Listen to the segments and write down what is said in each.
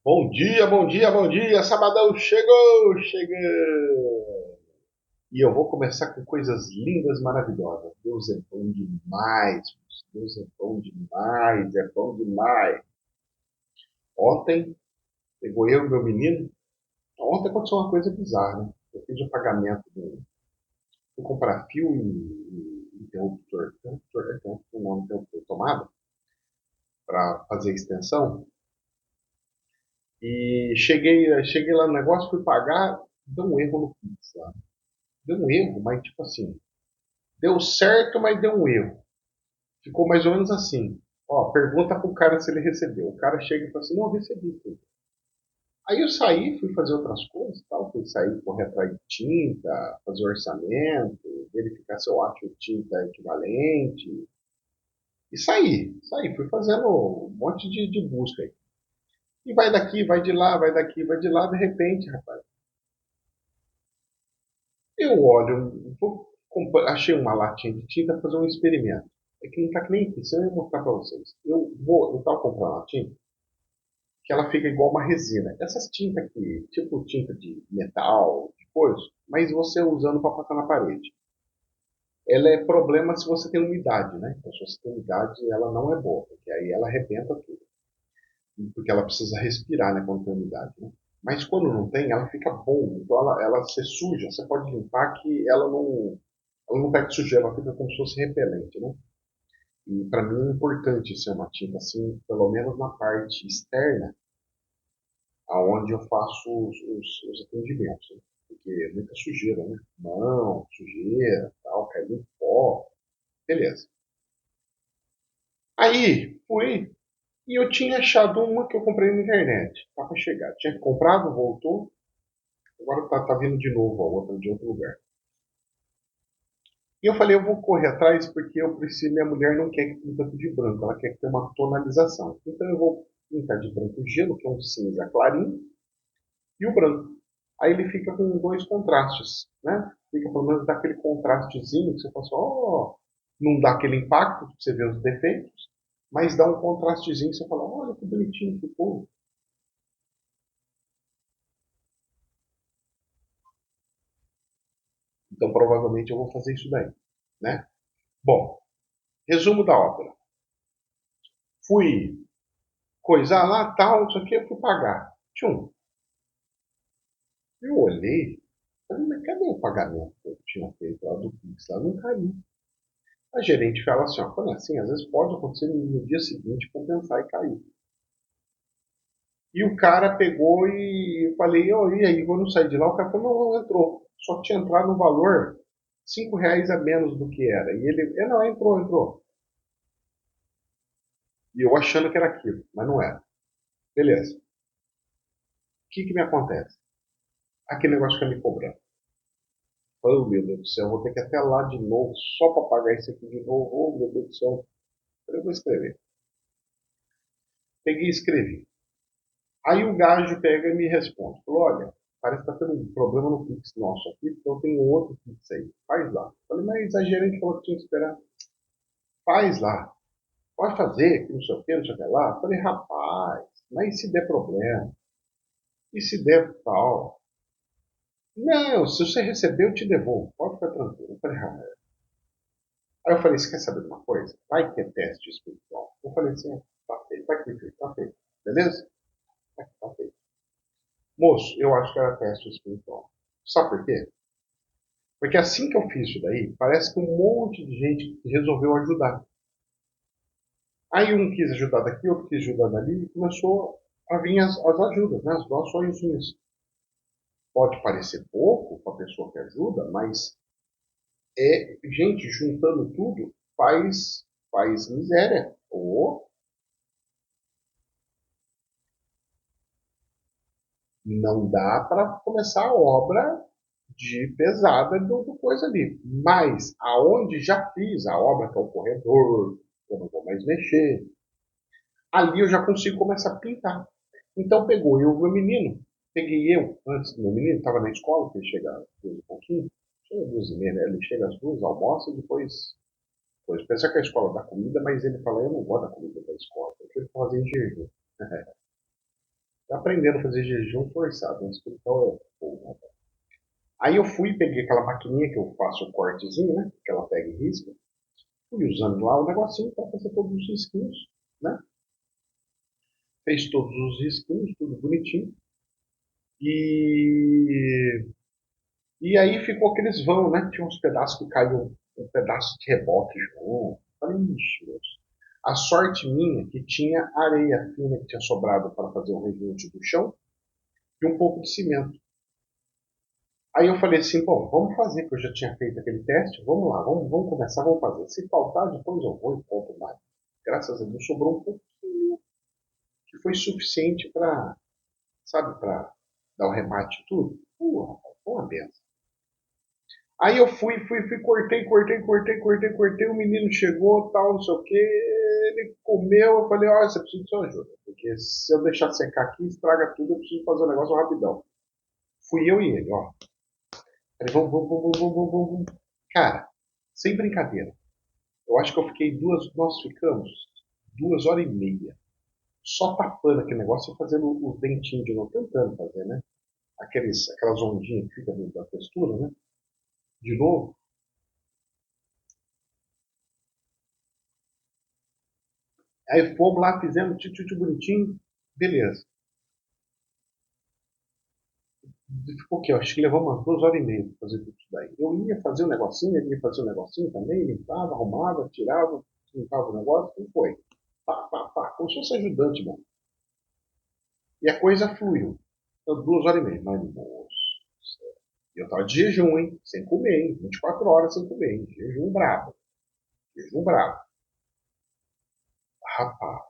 Bom dia, bom dia, bom dia! Sabadão chegou, chegando! E eu vou começar com coisas lindas, maravilhosas. Deus é bom demais, Deus é bom demais, é bom demais. Ontem, pegou eu e meu menino. Ontem aconteceu uma coisa bizarra, né? Eu fiz o pagamento fui comprar fio e interruptor. Interruptor, tem um nome, interruptor, tomada, para fazer a extensão. E cheguei lá no negócio, fui pagar, deu um erro no Pix lá. Deu um erro, mas tipo assim, deu certo, mas deu um erro. Ficou mais ou menos assim. Ó, pergunta pro cara se ele recebeu. O cara chega e fala assim, não, eu recebi tudo. Aí eu saí, fui fazer outras coisas, tal, fui sair, correr atrás de tinta, fazer orçamento, verificar se eu acho tinta equivalente. E saí, fui fazendo um monte de busca aí. E vai daqui, vai de lá, vai daqui, vai de lá, de repente, rapaz. Eu olho, achei uma latinha de tinta para fazer um experimento. É que não tá que nem aqui, se eu ia mostrar para vocês. Eu tava comprando uma tinta que ela fica igual uma resina. Essas tintas aqui, tipo tinta de metal, de coisa, mas você usando para passar na parede. Ela é problema se você tem umidade, né? Então, se você tem umidade, ela não é boa, porque aí ela arrebenta tudo. Porque ela precisa respirar, né, quando tem umidade, né? Mas quando não tem, ela fica boa. Então ela se suja, você pode limpar que ela não pega sujeira, ela fica como se fosse repelente, né? E para mim é importante ser uma tinta assim, pelo menos na parte externa, aonde eu faço os atendimentos, né? Porque é muita sujeira, né? Mão, sujeira, tal, cai muito pó, beleza. Aí fui e eu tinha achado uma que eu comprei na internet, tá para chegar. Tinha comprado, voltou, agora tá vindo de novo a outra de outro lugar. E eu falei, eu vou correr atrás porque eu preciso, minha mulher não quer que pinta tudo de branco, ela quer que tenha uma tonalização. Então eu vou pintar de branco gelo, que é um cinza clarinho, e o branco. Aí ele fica com dois contrastes, né? Fica pelo menos daquele contrastezinho que você fala assim, oh, não dá aquele impacto que você vê os defeitos, mas dá um contrastezinho que você fala, olha que bonitinho que ficou. Então provavelmente eu vou fazer isso daí, né? Bom, resumo da ópera. Fui coisar lá, tal, isso aqui, eu fui pagar. Tchum, eu olhei, falei, mas cadê o pagamento que eu tinha feito lá do Pix? Lá não caiu. A gerente fala assim, ó, quando é assim, às vezes pode acontecer no dia seguinte compensar e cair. E o cara pegou e eu falei, oh, e aí, quando eu sair de lá, o cara falou, não, entrou. Só tinha entrado no valor R$ 5 a menos do que era. E ele, não, entrou. E eu achando que era aquilo, mas não era. Beleza. O que me acontece? Aquele negócio fica me cobrando. Oh, meu Deus do céu, vou ter que ir até lá de novo, só para pagar isso aqui de novo. Oh, meu Deus do céu. Eu vou escrever. Peguei e escrevi. Aí o gajo pega e me responde. Falou, olha, parece que está tendo um problema no Pix nosso aqui, então tem outro Pix aí. Faz lá. Falei, mas a gerente falou que tinha que esperar. Faz lá. Pode fazer, que não sei o que, não sei o que lá. Falei, rapaz, mas e se der problema? E se der tal? Não, se você receber, eu te devolvo. Pode ficar tranquilo. Eu falei, ah. Aí eu falei, você quer saber de uma coisa? Vai ter teste espiritual. Eu falei assim, tá feito, tá aqui, filho, tá feito. Beleza? Tá feito. Moço, eu acho que era teste espiritual. Sabe por quê? Porque assim que eu fiz isso daí, parece que um monte de gente resolveu ajudar. Aí um quis ajudar daqui, outro quis ajudar dali, e começou a vir as ajudas, né? As doações. Pode parecer pouco para a pessoa que ajuda, mas é gente juntando tudo faz miséria. Ou não dá para começar a obra de pesada do coisa ali. Mas aonde já fiz a obra, que é o corredor, eu não vou mais mexer, ali eu já consigo começar a pintar. Então pegou eu e o meu menino, peguei eu, antes do meu menino, estava na escola, que ele chega às 2 e pouquinho, chega às 2 e meia, né? Ele chega às 2, almoça e depois pensa que a escola dá comida, mas ele fala, eu não gosto da comida da escola, eu quero fazer em jejum. aprendendo a fazer jejum forçado, mas então é. Aí eu fui, peguei aquela maquininha que eu faço o cortezinho, né? Que ela pega e risca. Fui usando lá o negocinho para fazer todos os risquinhos, né? Fez todos os risquinhos, tudo bonitinho. E, e aí ficou aqueles vão, né? Tinha uns pedaços que caíam, um pedaço de reboque junto. Falei, ixi, Deus. A sorte minha que tinha areia fina que tinha sobrado para fazer o rejunte do chão e um pouco de cimento. Aí eu falei assim, bom, vamos fazer, que eu já tinha feito aquele teste, vamos lá, vamos começar, vamos fazer. Se faltar, depois eu vou e compro mais. Graças a Deus sobrou um pouquinho, que foi suficiente para, sabe, para dar o remate e tudo. Rapaz, foi uma benção. Aí eu fui, cortei, o menino chegou, tal, não sei o que, ele comeu, eu falei, olha, você precisa de sua ajuda, porque se eu deixar secar aqui, estraga tudo, eu preciso fazer um negócio rapidão. Fui eu e ele, ó. Falei, vamos. Cara, sem brincadeira. Eu acho que eu fiquei nós ficamos 2 horas e meia. Só tapando aquele negócio e fazendo os dentinhos de novo, tentando fazer, né? Aquelas ondinhas que ficam dentro da textura, né? De novo. Aí fomos lá, fizemos tio bonitinho, beleza. Ficou o quê? Eu acho que levou umas 2 horas e meia para fazer tudo isso daí. Eu ia fazer um negocinho, ele ia fazer um negocinho também, limpava, arrumava, tirava, limpava o negócio, e foi. Pá, como se fosse ajudante, mano. E a coisa fluiu. Então, 2 horas e meia. Mas, moço, eu tava de jejum, hein? Sem comer, hein? 24 horas sem comer, hein? Jejum brabo. Jejum brabo. Rapaz,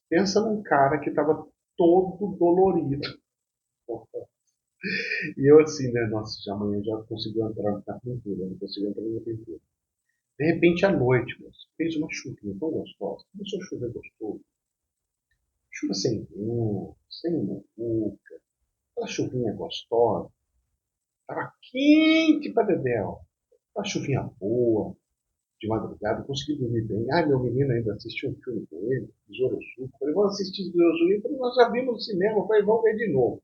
pensa num cara que tava todo dolorido. E eu assim, né? Nossa, já amanhã já conseguiu entrar na pintura, não conseguiu entrar na pintura. De repente, à noite, moço, fez uma chuvinha tão gostosa. Começou a chover gostoso. Chuva sem vento, sem muvuca. Aquela chuvinha gostosa. Tava quente pra dedéu. Uma chuvinha boa, de madrugada, consegui dormir bem. Ah, meu menino ainda assistiu um filme com ele, Besouro Sul. Falei, vamos assistir Besouro Sul. Falei, nós já vimos no cinema. Falei, vamos ver de novo.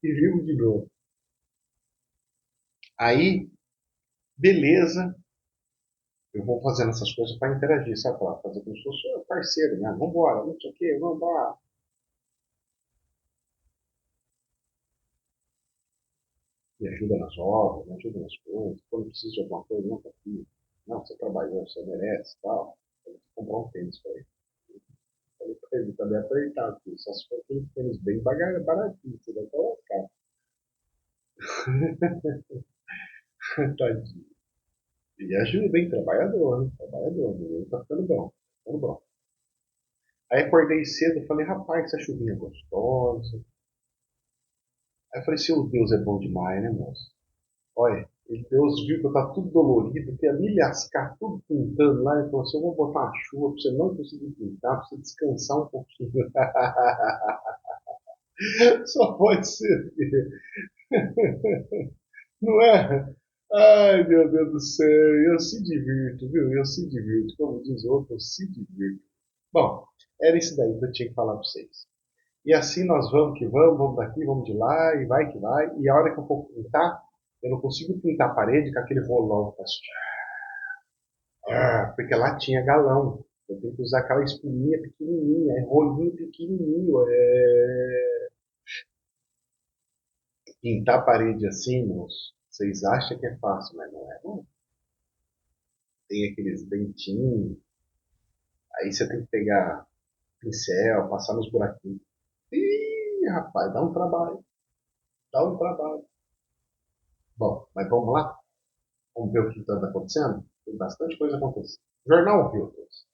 E vimos de novo. Aí, beleza, eu vou fazendo essas coisas para interagir, sabe? Pra fazer como se fosse um parceiro, né? Vambora, não sei o quê, vambora. Me ajuda nas obras, me ajuda nas coisas. Quando precisa de alguma coisa, não tá aqui. Não, você trabalhou, você merece tal. Eu vou comprar um tênis para ele. Falei pra ele, também apertado, só se for aquele tênis bem baratinho, você vai colocar. Tadinho. E ajuda, hein? Trabalhador, né? Trabalhador, menino tá ficando bom. Tá ficando bom. Aí acordei cedo e falei, rapaz, essa chuvinha é gostosa. Aí eu falei, seu Deus é bom demais, né, moço? Olha, Deus viu que eu tava tudo dolorido, que ia me lascar tudo pintando lá, e falou assim, eu vou botar uma chuva pra você não conseguir pintar, pra você descansar um pouquinho. Só pode ser. Não é? Ai, meu Deus do céu, eu se divirto, viu? Eu se divirto. Como diz o outro, eu se divirto. Bom, era isso daí que eu tinha que falar para vocês. E assim nós vamos daqui, vamos de lá, e vai que vai. E a hora que eu for pintar, eu não consigo pintar a parede com aquele rolão. Porque lá tinha galão. Eu tenho que usar aquela espuminha pequenininha, rolinho pequenininho. Pintar a parede assim, moço, vocês acham que é fácil, mas não é. Não. Tem aqueles dentinhos, aí você tem que pegar pincel, passar nos buraquinhos. Ih, rapaz, dá um trabalho. Dá um trabalho. Bom, mas vamos lá? Vamos ver o que está acontecendo? Tem bastante coisa acontecendo. Jornal Reuters.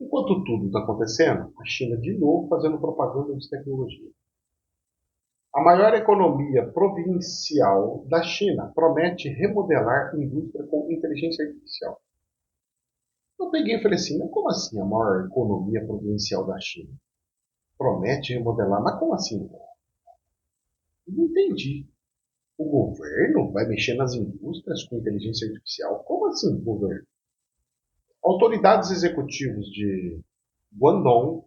Enquanto tudo está acontecendo, a China de novo fazendo propaganda de tecnologia. A maior economia provincial da China promete remodelar a indústria com inteligência artificial. Eu peguei e falei assim, mas como assim a maior economia provincial da China? Promete remodelar, mas como assim? Não entendi. O governo vai mexer nas indústrias com inteligência artificial? Como assim, governo? Autoridades executivas de Guangdong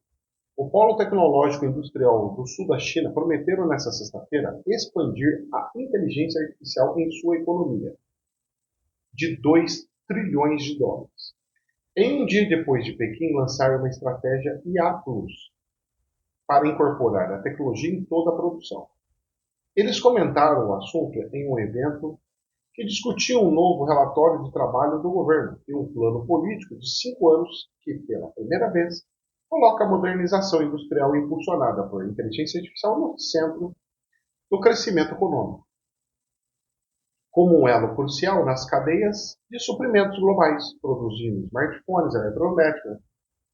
O Polo Tecnológico Industrial do Sul da China prometeram nesta sexta-feira expandir a inteligência artificial em sua economia, de 2 trilhões de dólares. Em um dia depois de Pequim lançar uma estratégia IA Plus para incorporar a tecnologia em toda a produção. Eles comentaram o assunto em um evento que discutia um novo relatório de trabalho do governo e um plano político de 5 anos que, pela primeira vez, coloca a modernização industrial impulsionada por inteligência artificial no centro do crescimento econômico, como um elo crucial nas cadeias de suprimentos globais, produzindo smartphones, eletrodomésticos,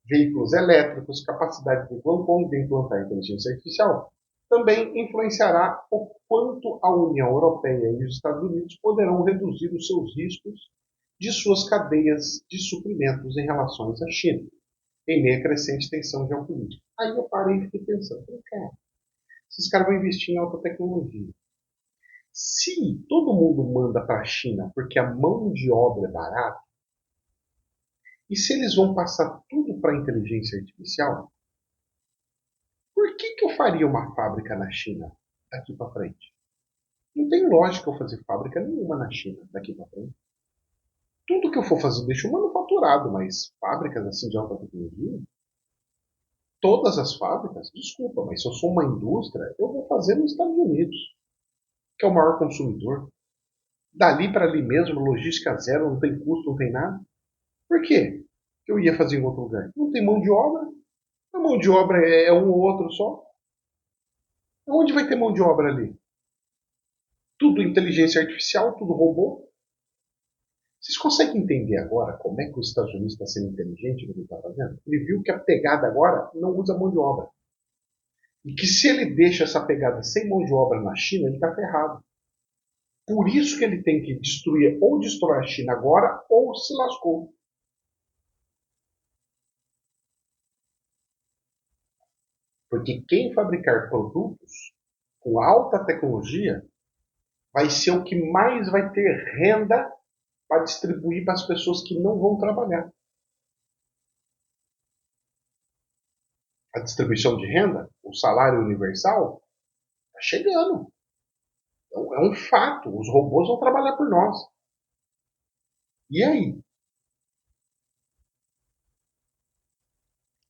veículos elétricos, capacidade de Guangdong de implantar inteligência artificial, também influenciará o quanto a União Europeia e os Estados Unidos poderão reduzir os seus riscos de suas cadeias de suprimentos em relação à China, em meio a crescente tensão geopolítica. Aí eu parei e fiquei pensando, cara, esses caras vão investir em alta tecnologia. Se todo mundo manda para a China porque a mão de obra é barata, e se eles vão passar tudo para a inteligência artificial, por que eu faria uma fábrica na China daqui para frente? Não tem lógica eu fazer fábrica nenhuma na China daqui para frente. Tudo que eu for fazer, deixo manufaturado, mas fábricas assim de alta tecnologia, todas as fábricas, desculpa, mas se eu sou uma indústria, eu vou fazer nos Estados Unidos, que é o maior consumidor. Dali para ali mesmo, logística zero, não tem custo, não tem nada. Por quê? Eu ia fazer em outro lugar. Não tem mão de obra. A mão de obra é um ou outro só. Onde vai ter mão de obra ali? Tudo inteligência artificial, tudo robô. Vocês conseguem entender agora como é que os Estados Unidos está sendo inteligente no que ele está fazendo? Ele viu que a pegada agora não usa mão de obra. E que se ele deixa essa pegada sem mão de obra na China, ele está ferrado. Por isso que ele tem que destruir ou destrói a China agora ou se lascou. Porque quem fabricar produtos com alta tecnologia vai ser o que mais vai ter renda para distribuir para as pessoas que não vão trabalhar. A distribuição de renda, o salário universal, está chegando. Então, é um fato. Os robôs vão trabalhar por nós. E aí?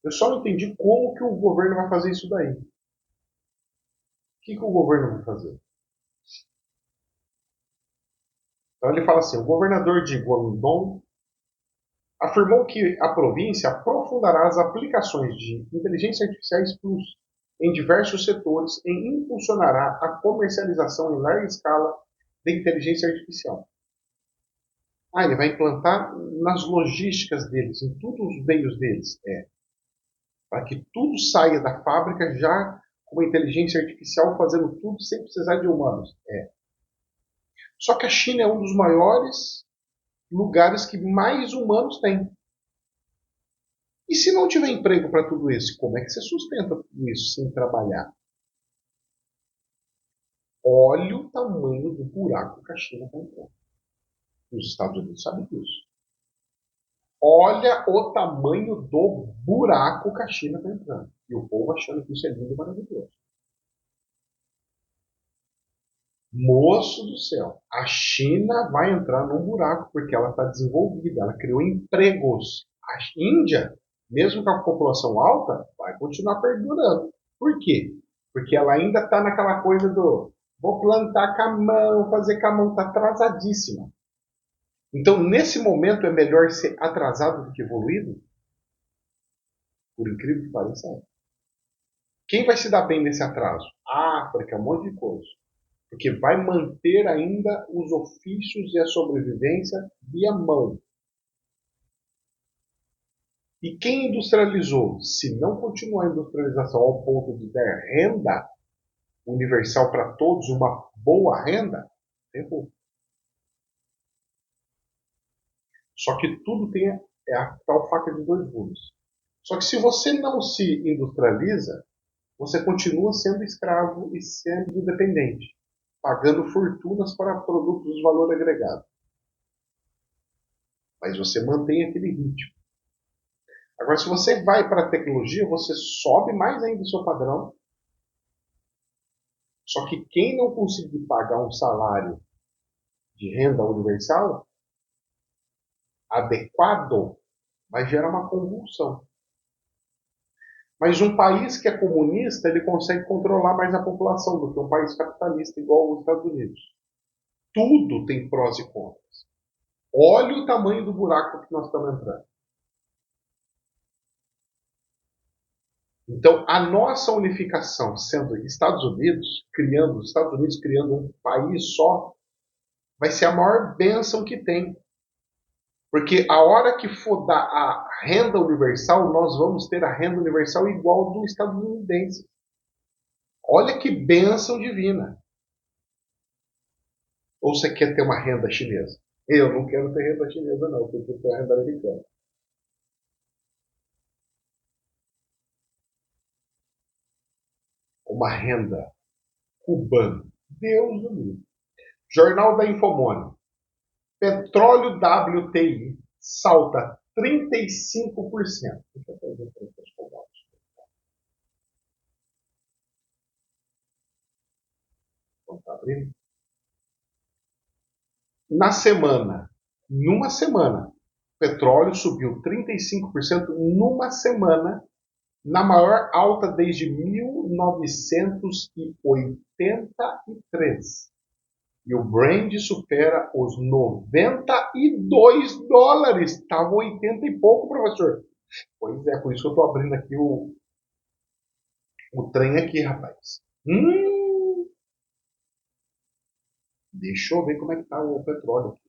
Eu só não entendi como que o governo vai fazer isso daí. O que o governo vai fazer? Então ele fala assim, o governador de Guangdong afirmou que a província aprofundará as aplicações de inteligência artificiais plus em diversos setores e impulsionará a comercialização em larga escala de inteligência artificial. Ele vai implantar nas logísticas deles, em todos os meios deles. Para que tudo saia da fábrica já com a inteligência artificial fazendo tudo sem precisar de humanos. Só que a China é um dos maiores lugares que mais humanos tem. E se não tiver emprego para tudo isso, como é que você sustenta tudo isso sem trabalhar? Olha o tamanho do buraco que a China está entrando. Os Estados Unidos sabem disso. Olha o tamanho do buraco que a China está entrando. E o povo achando que isso é lindo e maravilhoso. Moço do céu, a China vai entrar num buraco porque ela está desenvolvida, ela criou empregos. A Índia, mesmo com a população alta, vai continuar perdurando. Por quê? Porque ela ainda está naquela coisa do vou plantar com a mão, fazer com a mão, está atrasadíssima. Então, nesse momento, é melhor ser atrasado do que evoluído? Por incrível que pareça. Quem vai se dar bem nesse atraso? A África, um monte de coisa. Porque vai manter ainda os ofícios e a sobrevivência via mão. E quem industrializou, se não continuar a industrialização ao ponto de dar renda universal para todos, uma boa renda, ferrou. Só que tudo tem a tal faca de dois gumes. Só que se você não se industrializa, você continua sendo escravo e sendo dependente, pagando fortunas para produtos de valor agregado. Mas você mantém aquele ritmo. Agora, se você vai para a tecnologia, você sobe mais ainda o seu padrão. Só que quem não conseguir pagar um salário de renda universal adequado vai gerar uma convulsão. Mas um país que é comunista, ele consegue controlar mais a população do que um país capitalista igual os Estados Unidos. Tudo tem prós e contras. Olha o tamanho do buraco que nós estamos entrando. Então, a nossa unificação, sendo Estados Unidos criando um país só, vai ser a maior bênção que tem. Porque a hora que for dar a renda universal, nós vamos ter a renda universal igual do estadunidense. Olha que bênção divina. Ou você quer ter uma renda chinesa? Eu não quero ter renda chinesa, não. Eu quero ter renda americana. Uma renda cubana. Deus do livre. Jornal da Infomone. Petróleo WTI salta 35%. Deixa eu fazer preços commodities. Então, tá abrindo. Numa semana, o petróleo subiu 35% numa semana, na maior alta desde 1983. E o Brent supera os $92. Estava 80 e pouco, professor. Pois é, por isso que eu estou abrindo aqui o trem aqui, rapaz. Deixa eu ver como é que está o petróleo aqui.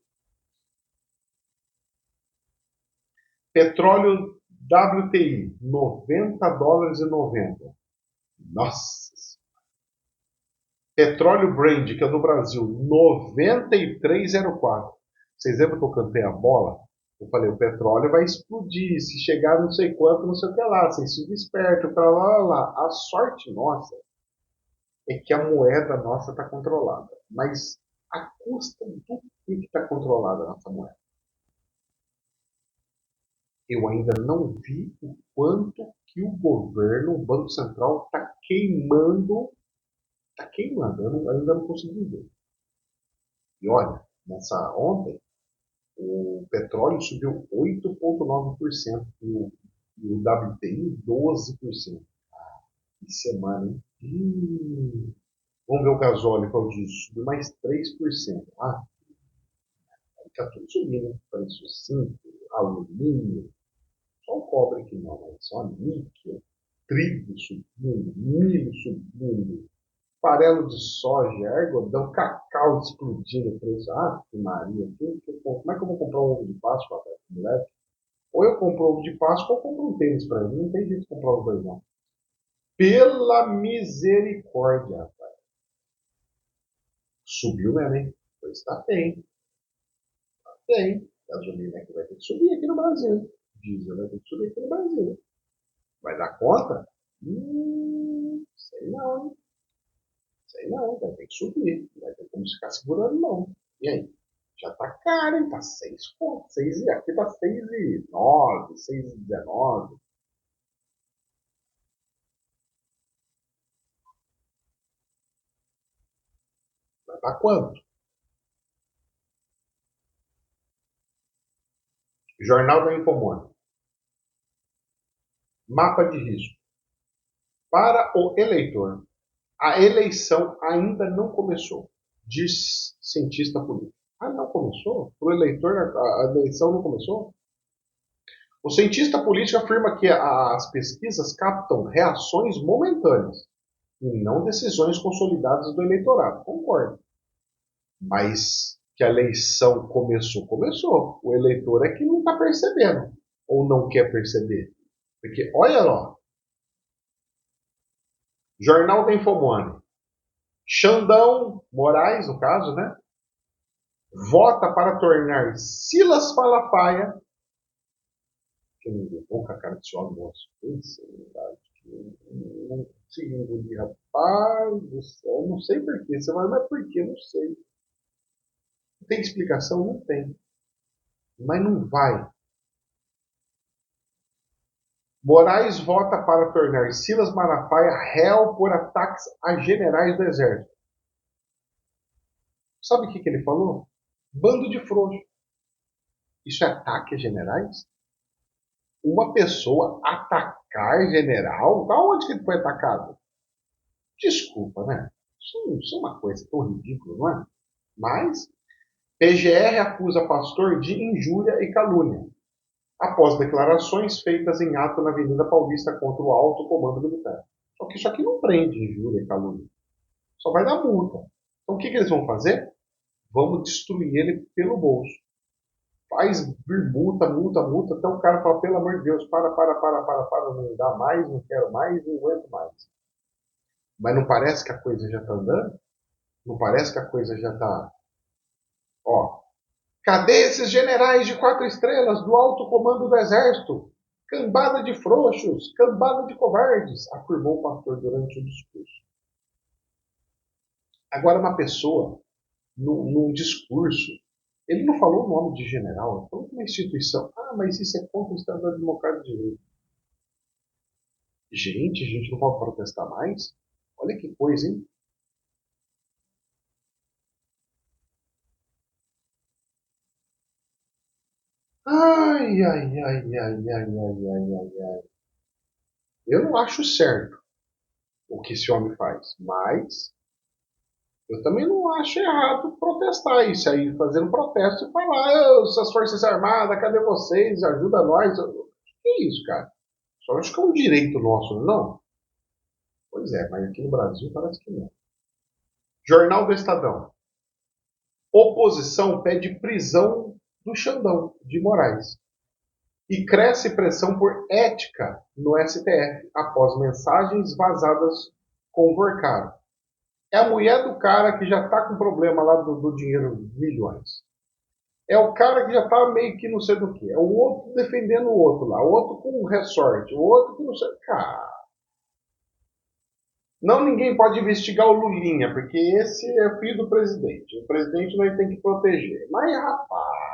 Petróleo WTI, $90,90. Nossa. Petróleo Brent, que é do Brasil, 93,04. Vocês lembram que eu cantei a bola? Eu falei, o petróleo vai explodir, se chegar não sei quanto, não sei o que lá, vocês se despertam, para lá. A sorte nossa é que a moeda nossa está controlada. Mas a custa do que está controlada a nossa moeda? Eu ainda não vi o quanto que o governo, o Banco Central, está queimando. Está queimando, ainda não consegui ver. E olha, ontem, o petróleo subiu 8,9% e o WTI 12%. Que semana, hein? Vamos ver o gasóleo, qual diz? Subiu mais 3%. Está tudo subindo. Preço 5, alumínio, só o cobre aqui não, mas só níquel, trigo subindo, milho subindo, farelo de soja, algodão, cacau explodindo o preço. Que Maria, como é que eu vou comprar um ovo de Páscoa, moleque? Ou eu compro ovo de Páscoa ou eu compro um tênis para mim. Não tem jeito de comprar os dois, não. Pela misericórdia, rapaz. Subiu mesmo, hein? Pois tá bem. Tá bem. Gasolina aqui vai ter que subir aqui no Brasil. Diesel vai ter que subir aqui no Brasil. Vai dar conta? Sei não. Sei não. Vai ter que subir. Não vai ter como ficar segurando, não. E aí? Já tá caro, hein? Tá 6 pontos. Aqui tá 6,9, 6,19. Vai dar quanto? Jornal da Infomone. Mapa de risco. Para o eleitor, a eleição ainda não começou, diz cientista político. Não começou? Para o eleitor, a eleição não começou? O cientista político afirma que as pesquisas captam reações momentâneas e não decisões consolidadas do eleitorado. Concordo. Mas que a eleição começou, começou. O eleitor é que não está percebendo ou não quer perceber. Porque, olha lá, Jornal da Infomone. Xandão Moraes, no caso, né? Vota para tornar Silas Malafaia, que não levou com a cara de homem, moço. Não consigo engolir, rapaz do céu. Não sei porquê. Você vai, mas por quê? Não sei. Tem explicação? Não tem. Mas não vai. Moraes vota para tornar Silas Malafaia réu por ataques a generais do Exército. Sabe o que ele falou? Bando de frouxo. Isso é ataque a generais? Uma pessoa atacar general? Da onde que ele foi atacado? Desculpa, né? Isso é uma coisa tão ridícula, não é? Mas, PGR acusa pastor de injúria e calúnia, após declarações feitas em ato na Avenida Paulista contra o alto comando militar. Só que isso aqui não prende injúria e calúnia. Só vai dar multa. Então o que eles vão fazer? Vamos destruir ele pelo bolso. Faz vir multa, multa, multa, até o cara fala, pelo amor de Deus, para, não dá mais, não quero mais, não aguento mais. Mas não parece que a coisa já está andando? Não parece que a coisa já está... Ó, cadê esses generais de 4 estrelas do alto comando do exército? Cambada de frouxos, cambada de covardes, afirmou o pastor durante o discurso. Agora, uma pessoa, num discurso, ele não falou o nome de general, ele falou de uma instituição. Ah, mas isso é contra o Estado Democrático de Direito. Gente, a gente não pode protestar mais? Olha que coisa, hein? Ai, ai, ai, ai, ai, ai, ai, ai, ai. Eu não acho certo o que esse homem faz, mas eu também não acho errado protestar isso aí, fazer um protesto e falar, essas Forças Armadas, cadê vocês? Ajuda nós. Que isso, cara? Só acho que é um direito nosso, não? Pois é, mas aqui no Brasil parece que não. Jornal do Estadão. Oposição pede prisão do Xandão, de Moraes. E cresce pressão por ética no STF após mensagens vazadas com o Vorcaro. É a mulher do cara que já está com problema lá do dinheiro, milhões. É o cara que já está meio que não sei do que. É o outro defendendo o outro lá. O outro com um ressorte. O outro que não sei. Cara. Não, ninguém pode investigar o Lulinha, porque esse é filho do presidente. O presidente nós tem que proteger. Mas, rapaz.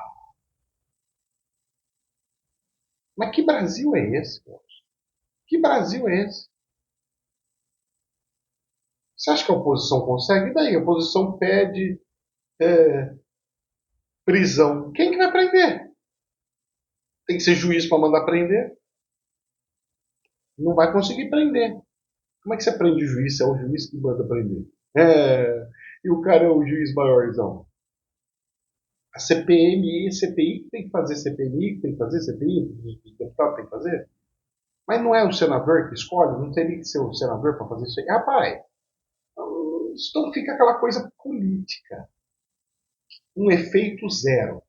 Mas que Brasil é esse, poxa? Que Brasil é esse? Você acha que a oposição consegue? E daí? A oposição pede prisão. Quem que vai prender? Tem que ser juiz para mandar prender? Não vai conseguir prender. Como é que você prende o juiz se é o juiz que manda prender? É, e o cara é o juiz maiorzão. A CPMI, CPI tem que fazer CPMI, tem que fazer CPI, os deputados tem que fazer. Mas não é o senador que escolhe, não teria que ser o senador para fazer isso aí. Rapaz, então fica aquela coisa política. Um efeito zero.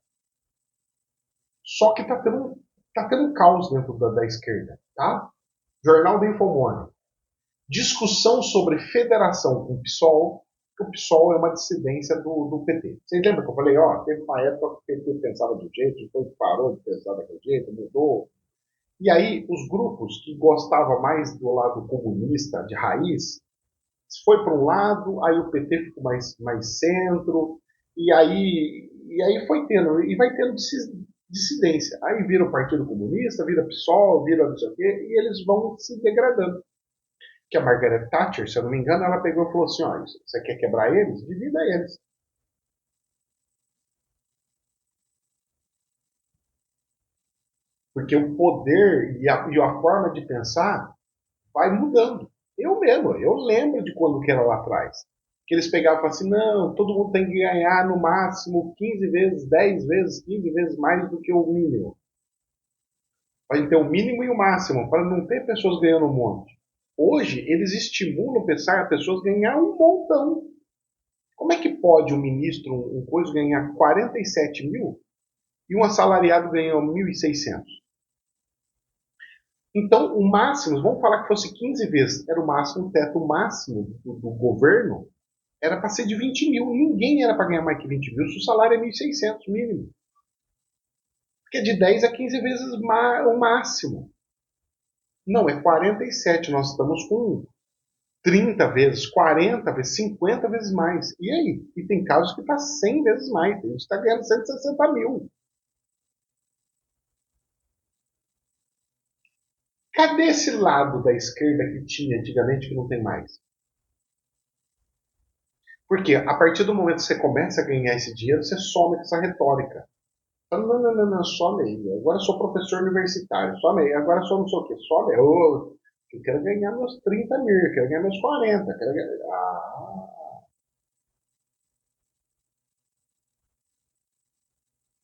Só que tá tendo caos dentro da esquerda, tá? Jornal da Infomoney. Discussão sobre federação com o PSOL, que o PSOL é uma dissidência do PT. Vocês lembram que eu falei, ó, teve uma época que o PT pensava de um jeito, depois parou de pensar daquele jeito, mudou. E aí, os grupos que gostavam mais do lado comunista, de raiz, foi para um lado, aí o PT ficou mais centro, e aí foi tendo, e vai tendo dissidência. Aí vira o Partido Comunista, vira PSOL, vira não sei o quê, e eles vão se degradando. Que a Margaret Thatcher, se eu não me engano, ela pegou e falou assim, olha, você quer quebrar eles? Divida eles. Porque o poder e a forma de pensar vai mudando. Eu lembro de quando que era lá atrás. Que eles pegavam e falavam assim, não, todo mundo tem que ganhar no máximo 15 vezes, 10 vezes, 15 vezes mais do que o mínimo. Vai ter o mínimo e o máximo, para não ter pessoas ganhando um monte. Hoje, eles estimulam pensar a pessoas ganhar um montão. Como é que pode um ministro, um coisa, ganhar 47 mil e um assalariado ganhar 1.600? Então, o máximo, vamos falar que fosse 15 vezes, era o máximo, o teto máximo do governo, era para ser de 20 mil. Ninguém era para ganhar mais que 20 mil se o salário é 1.600 mínimo. Porque de 10 a 15 vezes o máximo. Não, é 47. Nós estamos com 30 vezes, 40 vezes, 50 vezes mais. E aí? E tem casos que está 100 vezes mais. A gente está ganhando 160 mil. Cadê esse lado da esquerda que tinha antigamente que não tem mais? Porque a partir do momento que você começa a ganhar esse dinheiro, você some com essa retórica. Fala, não, não, não, não, some aí. Agora eu sou professor universitário, some aí. Agora eu sou não sei o quê, some aí. Eu quero ganhar meus 30 mil, eu quero ganhar meus 40. Quero ganhar...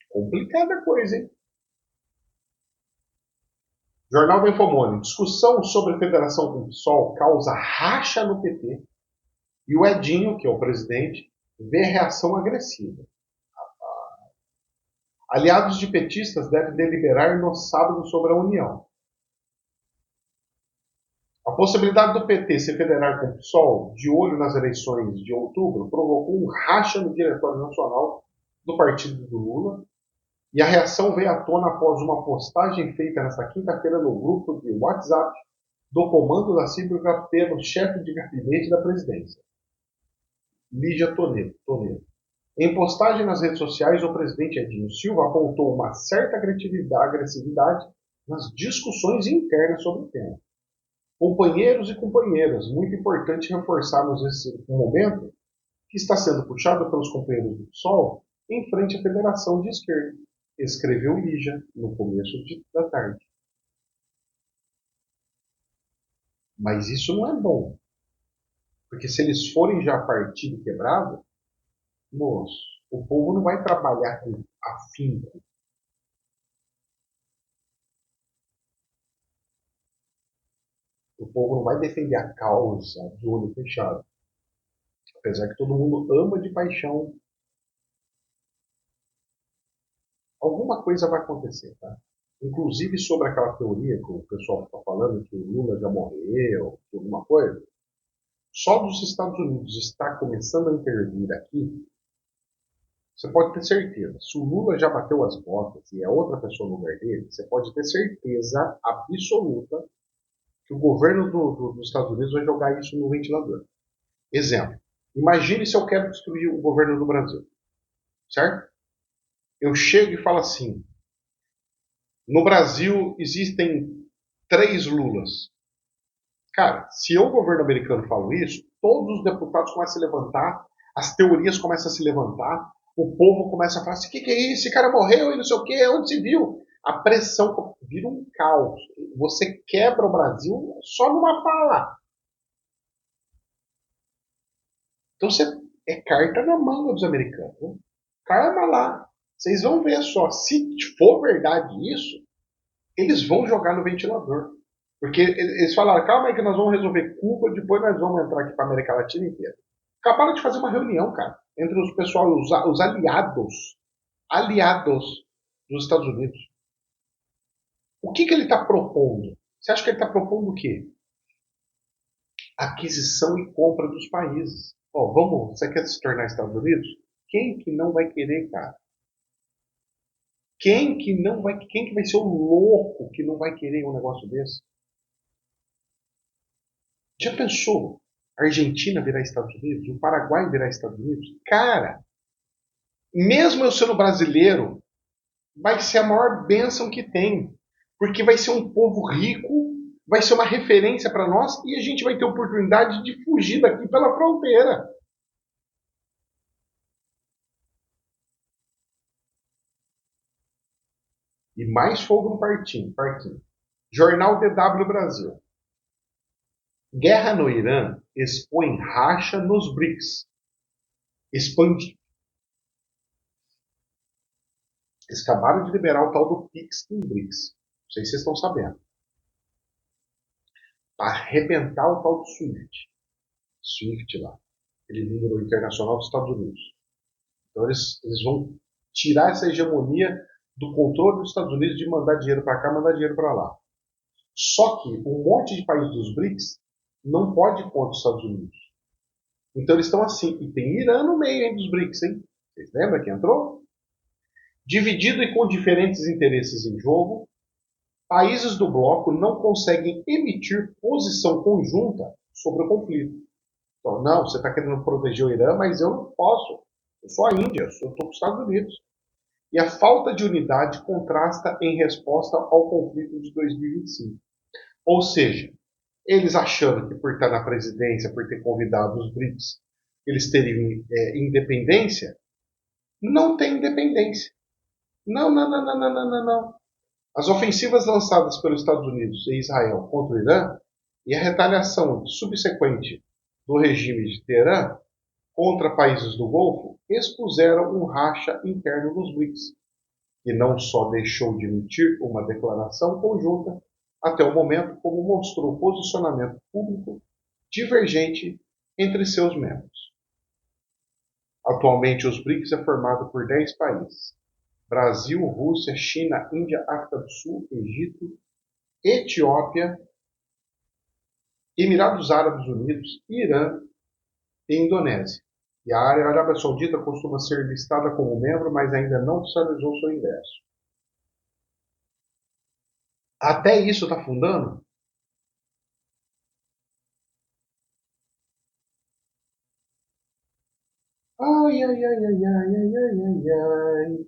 Complicada coisa, hein? Jornal da Infomone. Discussão sobre a federação com o PSOL causa racha no PT. E o Edinho, que é o presidente, vê reação agressiva. Aliados de petistas devem deliberar no sábado sobre a união. A possibilidade do PT se federar com o PSOL, de olho nas eleições de outubro, provocou um racha no Diretório Nacional do partido do Lula, e a reação veio à tona após uma postagem feita nesta quinta-feira no grupo de WhatsApp do comando da Cívica pelo chefe de gabinete da presidência, Lígia Toledo. Em postagem nas redes sociais, o presidente Edinho Silva apontou uma certa agressividade nas discussões internas sobre o tema. Companheiros e companheiras, muito importante reforçarmos esse momento que está sendo puxado pelos companheiros do PSOL em frente à Federação de Esquerda, escreveu Lígia no começo da tarde. Mas isso não é bom, porque se eles forem já partido quebrado, moço, o povo não vai trabalhar com afinco. O povo não vai defender a causa de olho fechado. Apesar que todo mundo ama de paixão, alguma coisa vai acontecer, tá? Inclusive sobre aquela teoria que o pessoal está falando que o Lula já morreu, alguma coisa. Só dos Estados Unidos está começando a intervir aqui, você pode ter certeza. Se o Lula já bateu as botas e é outra pessoa no lugar dele, você pode ter certeza absoluta que o governo dos Estados Unidos vai jogar isso no ventilador. Exemplo. Imagine se eu quero destruir o governo do Brasil, certo? Eu chego e falo assim: no Brasil existem 3 Lulas. Cara, se eu, governo americano, falo isso, todos os deputados começam a se levantar, as teorias começam a se levantar, o povo começa a falar assim: o que é isso? Esse cara morreu e não sei o quê, onde se viu? A pressão vira um caos. Você quebra o Brasil só numa fala. Então você é carta na manga dos americanos. Né? Calma lá. Vocês vão ver só. Se for verdade isso, eles vão jogar no ventilador. Porque eles falaram, calma aí que nós vamos resolver Cuba, depois nós vamos entrar aqui para a América Latina inteira. Acabaram de fazer uma reunião, cara, entre os pessoal, os aliados dos Estados Unidos. O que ele está propondo? Você acha que ele está propondo o quê? Aquisição e compra dos países. Ó, vamos, você quer se tornar Estados Unidos? Quem que não vai querer, cara? Quem que vai ser o louco que não vai querer um negócio desse? Já pensou a Argentina virar Estados Unidos? O Paraguai virar Estados Unidos? Cara, mesmo eu sendo brasileiro, vai ser a maior bênção que tem. Porque vai ser um povo rico, vai ser uma referência para nós e a gente vai ter oportunidade de fugir daqui pela fronteira. E mais fogo no parquinho. Jornal DW Brasil. Guerra no Irã expõe racha nos BRICS. Expande. Eles acabaram de liberar o tal do Pix em BRICS. Não sei se vocês estão sabendo. Para arrebentar o tal do SWIFT. SWIFT lá. Aquele número internacional dos Estados Unidos. Então eles vão tirar essa hegemonia do controle dos Estados Unidos de mandar dinheiro para cá, mandar dinheiro para lá. Só que um monte de países dos BRICS não pode ir contra os Estados Unidos. Então eles estão assim. E tem Irã no meio hein, dos BRICS, hein? Vocês lembram que entrou? Dividido e com diferentes interesses em jogo, países do bloco não conseguem emitir posição conjunta sobre o conflito. Então, não, você está querendo proteger o Irã, mas eu não posso. Eu sou a Índia, eu estou com os Estados Unidos. E a falta de unidade contrasta em resposta ao conflito de 2025. Ou seja, eles achando que por estar na presidência, por ter convidado os BRICS, eles teriam independência, não tem independência. Não, não, não, não, não, não, não, não. As ofensivas lançadas pelos Estados Unidos e Israel contra o Irã e a retaliação subsequente do regime de Teherã contra países do Golfo expuseram um racha interno nos BRICS, que não só deixou de emitir uma declaração conjunta até o momento, como mostrou posicionamento público divergente entre seus membros. Atualmente, os BRICS é formado por 10 países: Brasil, Rússia, China, Índia, África do Sul, Egito, Etiópia, Emirados Árabes Unidos, Irã e Indonésia. E a Arábia Saudita costuma ser listada como membro, mas ainda não oficializou seu ingresso. Até isso está fundando? Ai, ai, ai, ai, ai, ai, ai, ai, ai.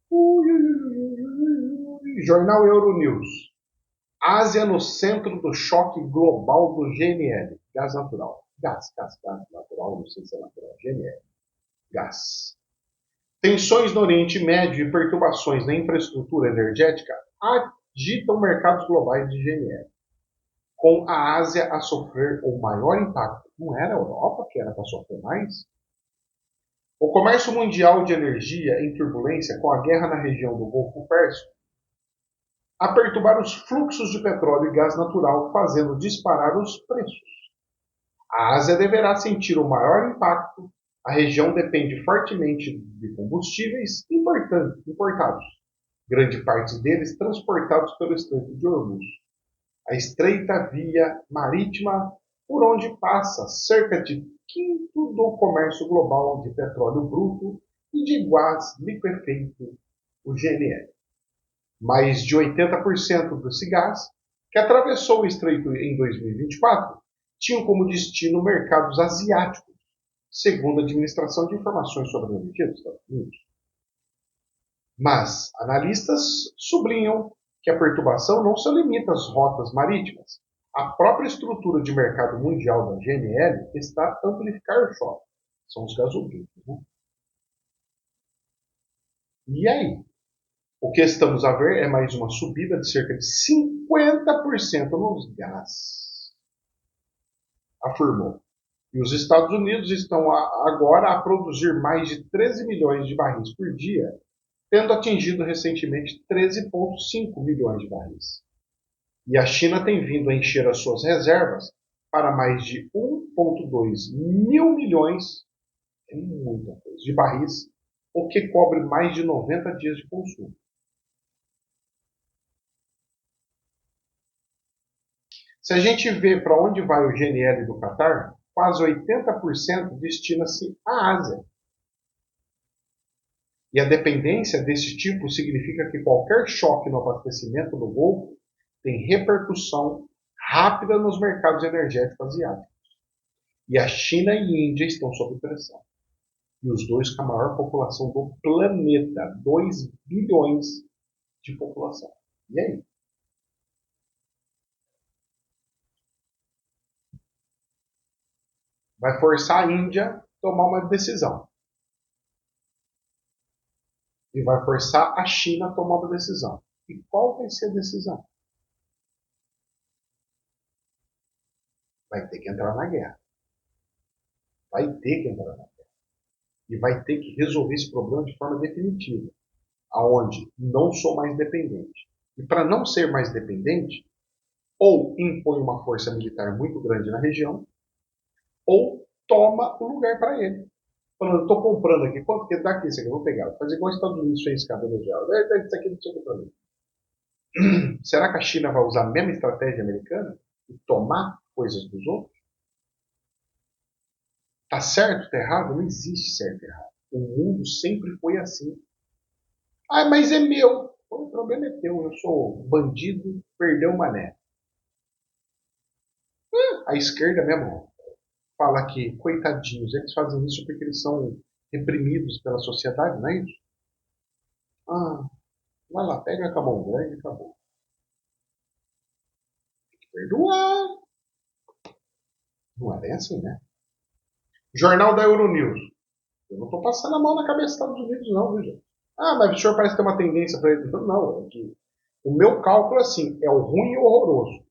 Ui, ui, ui, ui, ui. Jornal Euronews. Ásia no centro do choque global do GNL. Gás natural. Gás natural, não sei se é natural. GNL. Gás. Tensões no Oriente Médio e perturbações na infraestrutura energética agitam mercados globais de GNL, com a Ásia a sofrer o maior impacto. Não era a Europa que era para sofrer mais? O comércio mundial de energia em turbulência com a guerra na região do Golfo Pérsico a perturbar os fluxos de petróleo e gás natural, fazendo disparar os preços. A Ásia deverá sentir o maior impacto. A região depende fortemente de combustíveis importados, grande parte deles transportados pelo Estreito de Hormuz, a estreita via marítima por onde passa cerca de quinto do comércio global de petróleo bruto e de gás liquefeito, o GNL. Mais de 80% desse gás, que atravessou o estreito em 2024, tinham como destino mercados asiáticos, segundo a Administração de Informações sobre a Energia dos Estados Unidos. Mas analistas sublinham que a perturbação não se limita às rotas marítimas. A própria estrutura de mercado mundial da GNL está a amplificar o choque. São os gasodutos. Né? E aí? O que estamos a ver é mais uma subida de cerca de 50% nos gás, afirmou. E os Estados Unidos estão agora a produzir mais de 13 milhões de barris por dia, tendo atingido recentemente 13,5 milhões de barris. E a China tem vindo a encher as suas reservas para mais de 1,2 mil milhões, é muita coisa, de barris, o que cobre mais de 90 dias de consumo. Se a gente vê para onde vai o GNL do Catar, quase 80% destina-se à Ásia. E a dependência desse tipo significa que qualquer choque no abastecimento do Golfo tem repercussão rápida nos mercados energéticos asiáticos. E a China e a Índia estão sob pressão. E os dois com a maior população do planeta, 2 bilhões de população. E aí? Vai forçar a Índia a tomar uma decisão. E vai forçar a China a tomar uma decisão. E qual vai ser a decisão? Vai ter que entrar na guerra. Vai ter que entrar na guerra. E vai ter que resolver esse problema de forma definitiva, aonde não sou mais dependente. E para não ser mais dependente, ou impõe uma força militar muito grande na região, ou toma o lugar para ele. Falando, estou comprando aqui, quanto que dá aqui? Isso aqui eu vou pegar. Vou fazer igual os Estados Unidos fez com a Venezuela. Isso aqui não chega para mim. Será que a China vai usar a mesma estratégia americana? E tomar coisas dos outros? Tá certo, tá errado? Não existe certo e errado. O mundo sempre foi assim. Ah, mas é meu. O problema é teu. Eu sou bandido, perdeu o mané. A esquerda mesmo fala que, coitadinhos, eles fazem isso porque eles são reprimidos pela sociedade, não é isso? Ah, vai lá, pega com a mão grande e acabou. Perdoar. Não é bem assim, né? Jornal da Euronews. Eu não estou passando a mão na cabeça dos Estados Unidos, não, viu, gente? Ah, mas o senhor parece ter uma tendência para ele. Não, é que o meu cálculo, assim, é o ruim e o horroroso.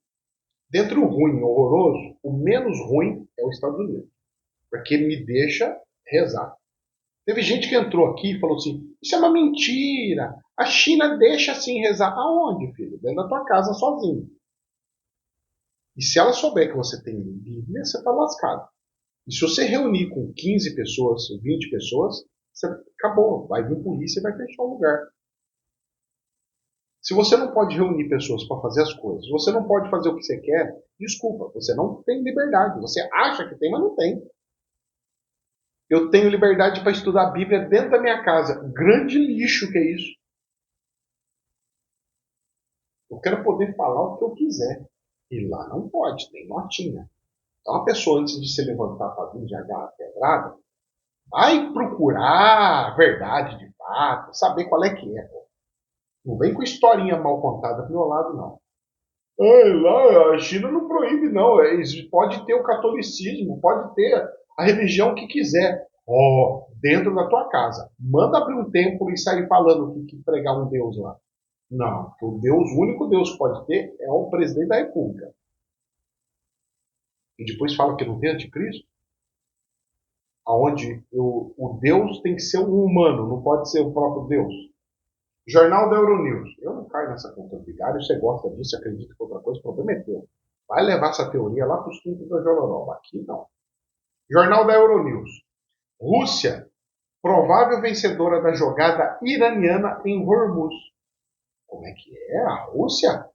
Dentre o ruim e o horroroso, o menos ruim é os Estados Unidos. Porque ele me deixa rezar. Teve gente que entrou aqui e falou assim: isso é uma mentira. A China deixa assim rezar. Aonde, filho? Dentro da tua casa sozinho. E se ela souber que você tem Bíblia, você está lascado. E se você reunir com 15 pessoas, 20 pessoas, você acabou. Vai vir polícia e vai fechar o lugar. Se você não pode reunir pessoas para fazer as coisas, você não pode fazer o que você quer, desculpa, você não tem liberdade. Você acha que tem, mas não tem. Eu tenho liberdade para estudar a Bíblia dentro da minha casa. Grande lixo que é isso. Eu quero poder falar o que eu quiser. E lá não pode, tem notinha. Então a pessoa, antes de se levantar para vir de agarrar a pedrada, vai procurar a verdade de fato, saber qual é que é. Pô. Não vem com historinha mal contada do meu lado, não. Lá a China não proíbe, não. Pode ter o catolicismo, pode ter a religião que quiser. Dentro da tua casa. Manda abrir um templo e sair falando que pregar um Deus lá. Não, porque o único Deus que pode ter é o presidente da República. E depois fala que não tem anticristo, aonde o Deus tem que ser um humano, não pode ser o próprio Deus. Jornal da Euronews. Eu não caio nessa conta de vigário, você gosta disso, acredita que outra coisa, o problema é teu. Vai levar essa teoria lá para os quintos da Jororoba. Aqui não. Jornal da Euronews. Rússia, provável vencedora da jogada iraniana em Hormuz. Como é que é? A Rússia?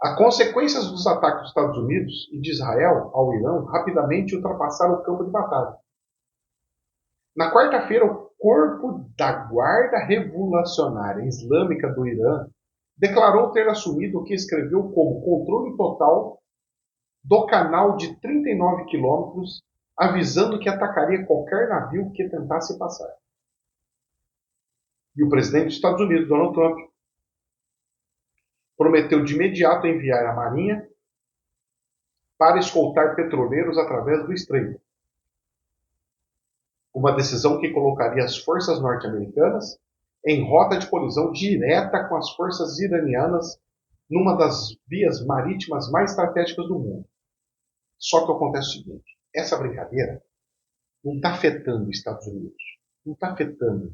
As consequências dos ataques dos Estados Unidos e de Israel ao Irã rapidamente ultrapassaram o campo de batalha. Na quarta-feira, o corpo da Guarda Revolucionária Islâmica do Irã declarou ter assumido o que escreveu como controle total do canal de 39 quilômetros, avisando que atacaria qualquer navio que tentasse passar. E o presidente dos Estados Unidos, Donald Trump, prometeu de imediato enviar a Marinha para escoltar petroleiros através do estreito. Uma decisão que colocaria as forças norte-americanas em rota de colisão direta com as forças iranianas numa das vias marítimas mais estratégicas do mundo. Só que acontece o seguinte, essa brincadeira não está afetando os Estados Unidos, não está afetando,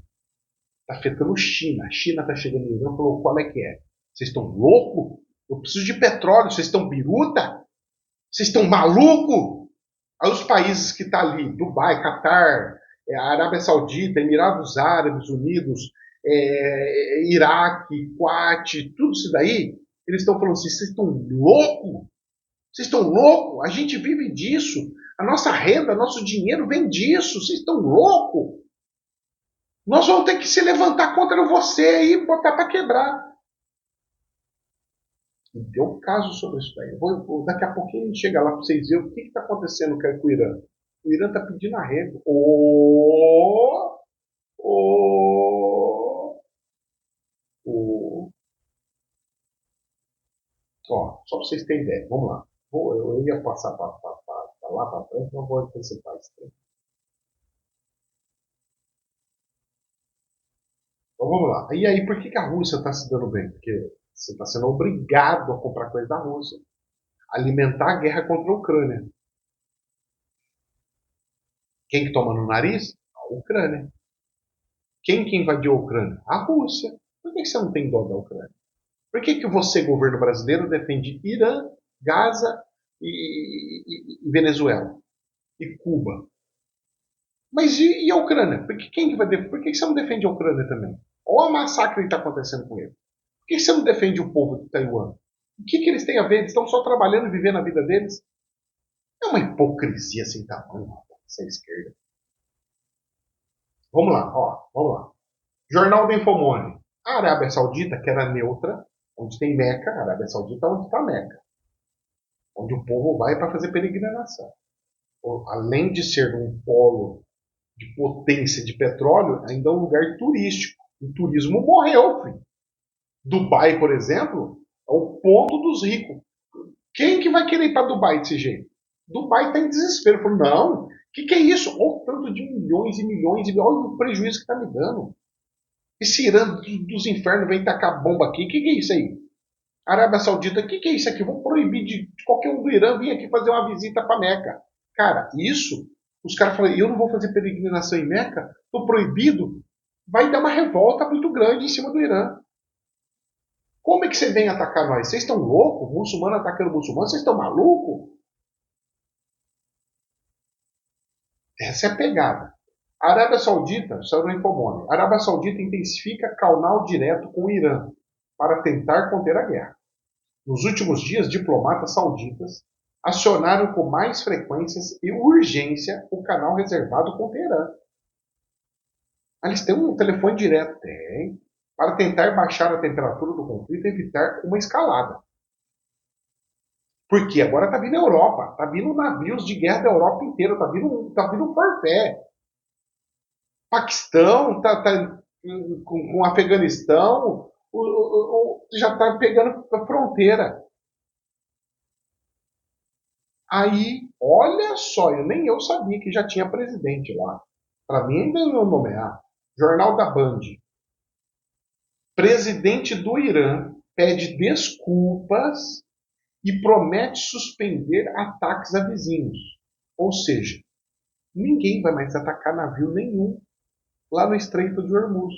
está afetando China. A China está chegando no Irã e falou, qual é que é? Vocês estão loucos? Eu preciso de petróleo, vocês estão biruta? Vocês estão maluco? Aí os países que estão ali, Dubai, Catar, a Arábia Saudita, Emirados Árabes Unidos, Iraque, Kuwait, tudo isso daí, eles estão falando assim, vocês estão loucos? Vocês estão loucos? A gente vive disso. A nossa renda, nosso dinheiro vem disso. Vocês estão loucos? Nós vamos ter que se levantar contra você e botar para quebrar. E deu caso sobre isso daí. Daqui a pouquinho a gente chega lá para vocês verem o que está acontecendo com o Irã. O Irã está pedindo arrego. Ó, só para vocês terem ideia. Vamos lá. Eu ia passar para lá para frente, mas vou antecipar esse tempo. Então vamos lá. E aí, por que a Rússia está se dando bem? Porque você está sendo obrigado a comprar coisa da Rússia. Alimentar a guerra contra a Ucrânia. Quem que toma no nariz? A Ucrânia. Quem que invadiu a Ucrânia? A Rússia. Por que você não tem dó da Ucrânia? Por que você, governo brasileiro, defende Irã, Gaza e Venezuela? E Cuba? Mas e a Ucrânia? Por que você não defende a Ucrânia também? Olha o massacre que está acontecendo com ele. Por que você não defende o povo de Taiwan? O que eles têm a ver? Eles estão só trabalhando e vivendo a vida deles? É uma hipocrisia sem tamanho, essa esquerda. Vamos lá, vamos lá. Jornal do Infomone. A Arábia Saudita, que era neutra, onde tem Meca, a Arábia Saudita é onde está Meca. Onde o povo vai para fazer peregrinação. Além de ser um polo de potência de petróleo, ainda é um lugar turístico. O turismo morreu, filho. Dubai, por exemplo, É o ponto dos ricos. Quem que vai querer ir para Dubai desse jeito? Dubai está em desespero. Falou, não, o que é isso? Olha o tanto de milhões e milhões, e olha o prejuízo que está me dando. Esse Irã dos infernos vem tacar bomba aqui. O que é isso aí? Arábia Saudita, o que é isso aqui? Vou proibir de qualquer um do Irã vir aqui fazer uma visita para Meca. Cara, isso, os caras falam, eu não vou fazer peregrinação em Meca, estou proibido. Vai dar uma revolta muito grande em cima do Irã. Como é que você vem atacar nós? Vocês estão loucos? Muçulmano atacando muçulmano? Vocês estão malucos? Essa é a pegada. A Arábia Saudita, só no Infomone, a Arábia Saudita intensifica canal direto com o Irã para tentar conter a guerra. Nos últimos dias, diplomatas sauditas acionaram com mais frequências e urgência o canal reservado com Teherã. Eles têm um telefone direto, tem, para tentar baixar a temperatura do conflito e evitar uma escalada. Porque agora está vindo a Europa, está vindo navios de guerra da Europa inteira, está vindo forfé. Paquistão, tá com o Afeganistão, já está pegando a fronteira. Aí, olha só, nem eu sabia que já tinha presidente lá. Para mim ainda não nomear. Jornal da Band. Presidente do Irã pede desculpas e promete suspender ataques a vizinhos. Ou seja, ninguém vai mais atacar navio nenhum lá no Estreito de Hormuz.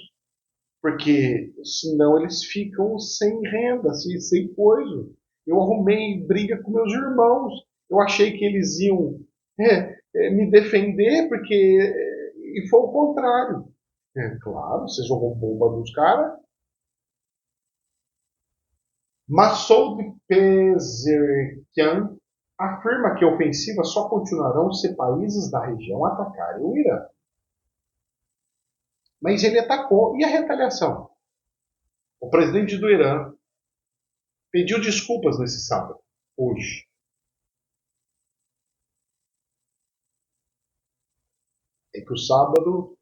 Porque senão eles ficam sem renda, sem coisa. Eu arrumei briga com meus irmãos. Eu achei que eles iam me defender, porque. E foi o contrário. É claro, você jogou bomba nos caras. Massoud Pezeshkian afirma que a ofensiva só continuarão se países da região atacarem o Irã. Mas ele atacou. E a retaliação? O presidente do Irã pediu desculpas nesse sábado, hoje. É que o sábado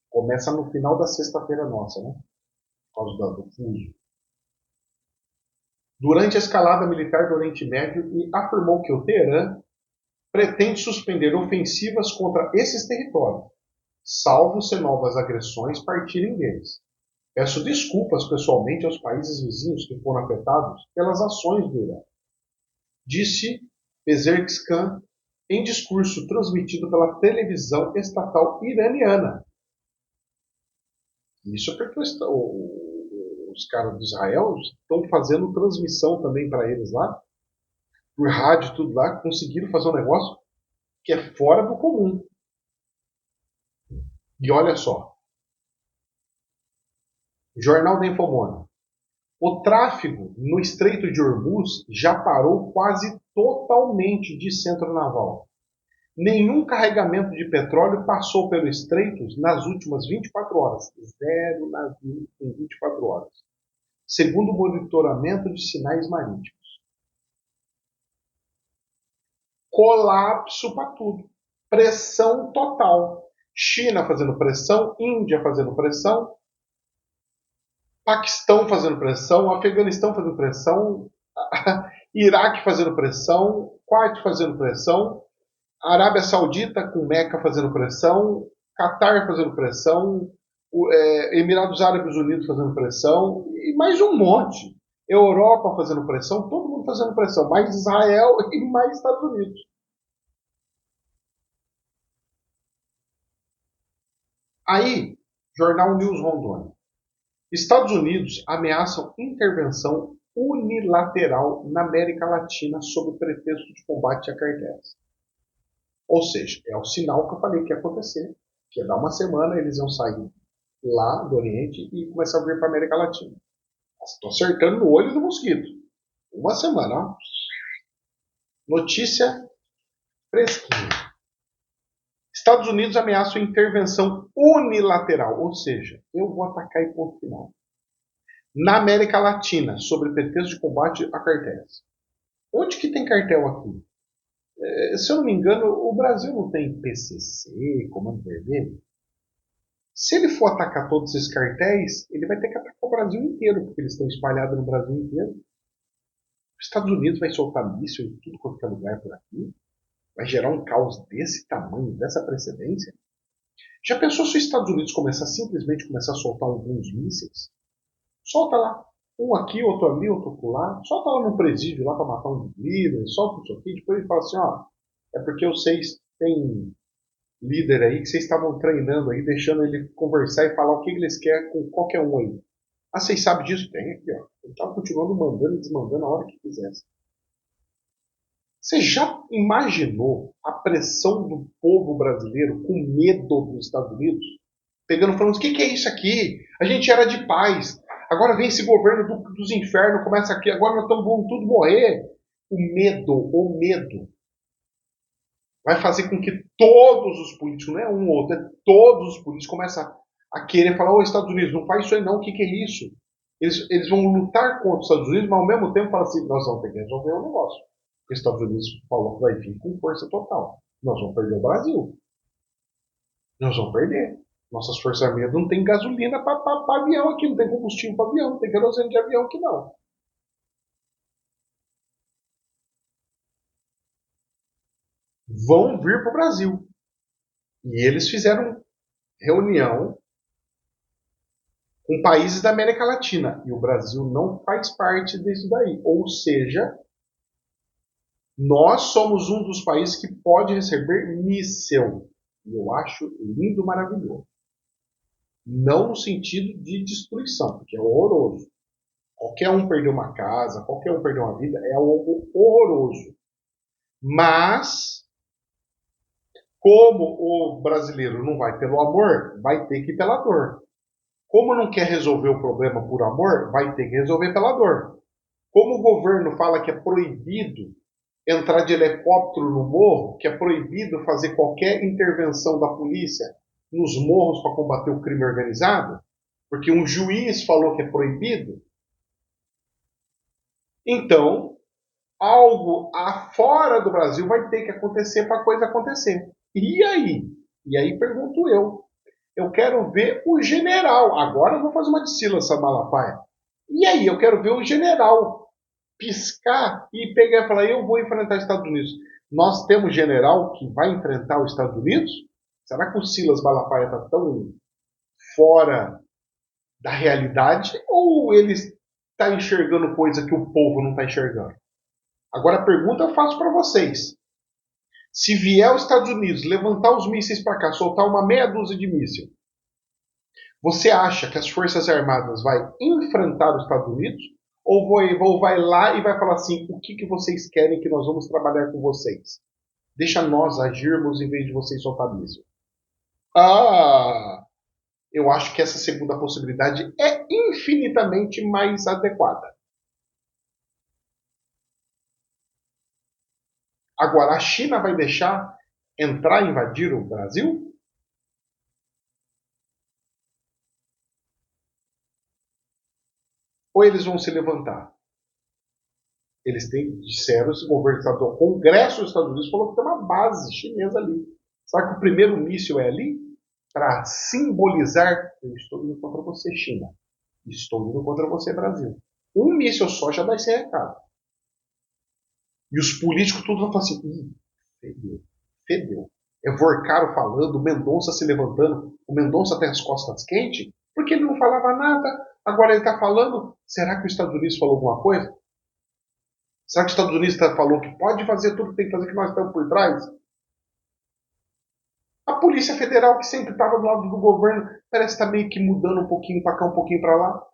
começa no final da sexta-feira nossa, né? Por causa do fuso. Durante a escalada militar do Oriente Médio e afirmou que o Teherã pretende suspender ofensivas contra esses territórios, salvo se novas agressões partirem deles. Peço desculpas pessoalmente aos países vizinhos que foram afetados pelas ações do Irã, disse Pezeshkian em discurso transmitido pela televisão estatal iraniana. Isso porque os caras de Israel estão fazendo transmissão também para eles lá, por rádio, tudo lá, conseguiram fazer um negócio que é fora do comum. E olha só, Jornal da Infomona. O tráfego no Estreito de Hormuz já parou quase totalmente de centro naval. Nenhum carregamento de petróleo passou pelo Estreito nas últimas 24 horas. Zero navio em 24 horas. Segundo o monitoramento de sinais marítimos. Colapso para tudo. Pressão total. China fazendo pressão, Índia fazendo pressão, Paquistão fazendo pressão, Afeganistão fazendo pressão, Iraque fazendo pressão, Kuwait fazendo pressão, Arábia Saudita com Meca fazendo pressão, Catar fazendo pressão, Emirados Árabes Unidos fazendo pressão, e mais um monte. Europa fazendo pressão, todo mundo fazendo pressão, mais Israel e mais Estados Unidos. Aí, Jornal News Rondônia. Estados Unidos ameaçam intervenção unilateral na América Latina sob o pretexto de combate a cartéis. Ou seja, é o sinal que eu falei que ia acontecer, que ia dar uma semana, eles iam sair lá do Oriente e começar a vir para a América Latina. Estou acertando no olho do mosquito. Uma semana, ó. Notícia fresquinha. Estados Unidos ameaçam intervenção unilateral, ou seja, eu vou atacar e ponto final. Na América Latina, sobre pretexto de combate a cartéis. Onde que tem cartel aqui? Se eu não me engano, o Brasil não tem PCC, Comando Vermelho. Se ele for atacar todos esses cartéis, ele vai ter que atacar o Brasil inteiro, porque eles estão espalhados no Brasil inteiro. Os Estados Unidos vai soltar míssil em tudo quanto é lugar por aqui? Vai gerar um caos desse tamanho, dessa precedência? Já pensou se os Estados Unidos simplesmente começar a soltar alguns mísseis? Solta lá. Um aqui, outro ali, outro lá. Solta lá no presídio lá para matar um líder. Solta isso aqui. Depois ele fala assim, ó. É porque vocês têm líder aí que vocês estavam treinando aí, deixando ele conversar e falar o que eles querem com qualquer um aí. Ah, vocês sabem disso? Tem aqui, ó. Ele estava continuando mandando e desmandando a hora que quisesse. Você já imaginou a pressão do povo brasileiro com medo dos Estados Unidos? Pegando falando, o que é isso aqui? A gente era de paz. Agora vem esse governo dos infernos, começa aqui, agora nós vamos tudo morrer. O medo vai fazer com que todos os políticos, não é um ou outro, é todos os políticos comecem a querer falar, ô Estados Unidos, não faz isso aí não, o que é isso? Eles vão lutar contra os Estados Unidos, mas ao mesmo tempo falam assim, nós vamos ter que resolver o negócio. Os Estados Unidos falou que vai vir com força total. Nós vamos perder o Brasil. Nós vamos perder. Nossas forças armadas não tem gasolina para avião aqui, não tem combustível para avião, não tem querosene de avião aqui não. Vão vir para o Brasil. E eles fizeram reunião com países da América Latina. E o Brasil não faz parte disso daí. Ou seja, nós somos um dos países que pode receber míssil. E eu acho lindo, maravilhoso. Não no sentido de destruição, porque é horroroso. Qualquer um perder uma casa, qualquer um perder uma vida, é algo horroroso. Mas, como o brasileiro não vai pelo amor, vai ter que ir pela dor. Como não quer resolver o problema por amor, vai ter que resolver pela dor. Como o governo fala que é proibido entrar de helicóptero no morro, que é proibido fazer qualquer intervenção da polícia nos morros para combater o crime organizado, porque um juiz falou que é proibido, então algo fora do Brasil vai ter que acontecer para a coisa acontecer. E aí? E aí pergunto eu quero ver o general, agora eu vou fazer uma de Silas Malafaia. E aí, eu quero ver o general piscar e pegar e falar, eu vou enfrentar os Estados Unidos. Nós temos general que vai enfrentar os Estados Unidos? Será que o Silas Malafaia está tão fora da realidade ou ele está enxergando coisa que o povo não está enxergando? Agora a pergunta eu faço para vocês. Se vier os Estados Unidos levantar os mísseis para cá, soltar uma meia dúzia de mísseis, você acha que as Forças Armadas vai enfrentar os Estados Unidos? Ou vai lá e vai falar assim, o que vocês querem que nós vamos trabalhar com vocês? Deixa nós agirmos em vez de vocês soltar míssil. Ah, eu acho que essa segunda possibilidade é infinitamente mais adequada. Agora, a China vai deixar entrar e invadir o Brasil? Ou eles vão se levantar? Disseram, esse governo estadual, o Congresso dos Estados Unidos falou que tem uma base chinesa ali. Será que o primeiro míssil é ali? Para simbolizar, eu estou indo contra você, China. Estou indo contra você, Brasil. Um míssil só já dá esse recado. E os políticos tudo vão falar assim, fedeu, fedeu. É Vorcaro falando, o Mendonça se levantando, o Mendonça tem as costas quentes, porque ele não falava nada, agora ele está falando, será que os Estados Unidos falou alguma coisa? Será que os Estados Unidos falou que pode fazer tudo que tem que fazer, que nós estamos por trás? A Polícia Federal, que sempre estava do lado do governo, parece estar meio que mudando um pouquinho para cá, um pouquinho para lá.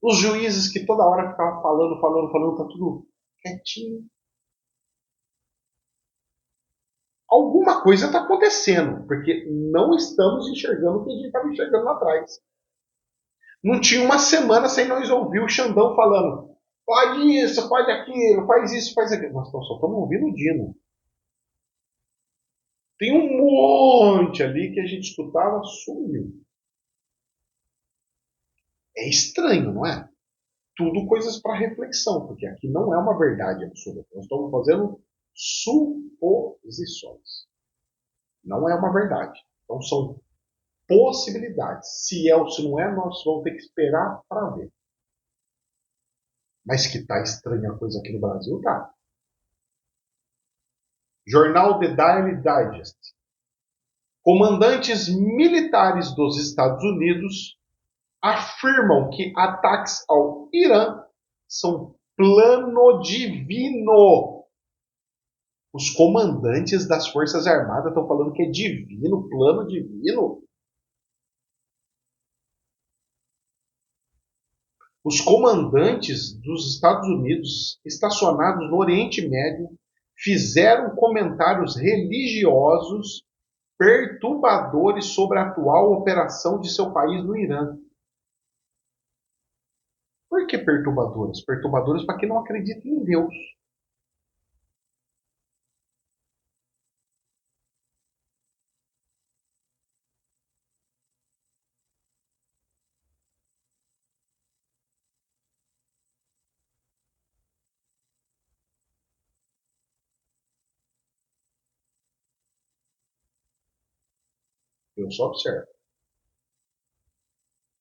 Os juízes que toda hora ficavam falando, tá tudo quietinho. Alguma coisa está acontecendo, porque não estamos enxergando o que a gente estava enxergando lá atrás. Não tinha uma semana sem nós ouvir o Xandão falando pode isso, pode aquilo, faz isso, faz aquilo. Nós só estamos ouvindo o Dino. Tem um monte ali que a gente escutava, sumiu. É estranho, não é? Tudo coisas para reflexão, porque aqui não é uma verdade absoluta. Nós estamos fazendo suposições. Não é uma verdade. Então são possibilidades. Se é ou se não é, nós vamos ter que esperar para ver. Mas que tá estranha a coisa aqui no Brasil, tá. Jornal The Daily Digest. Comandantes militares dos Estados Unidos afirmam que ataques ao Irã são plano divino. Os comandantes das Forças Armadas estão falando que é divino, plano divino. Os comandantes dos Estados Unidos estacionados no Oriente Médio fizeram comentários religiosos perturbadores sobre a atual operação de seu país no Irã. Por que perturbadores? Perturbadores para quem não acredita em Deus. Eu só observo.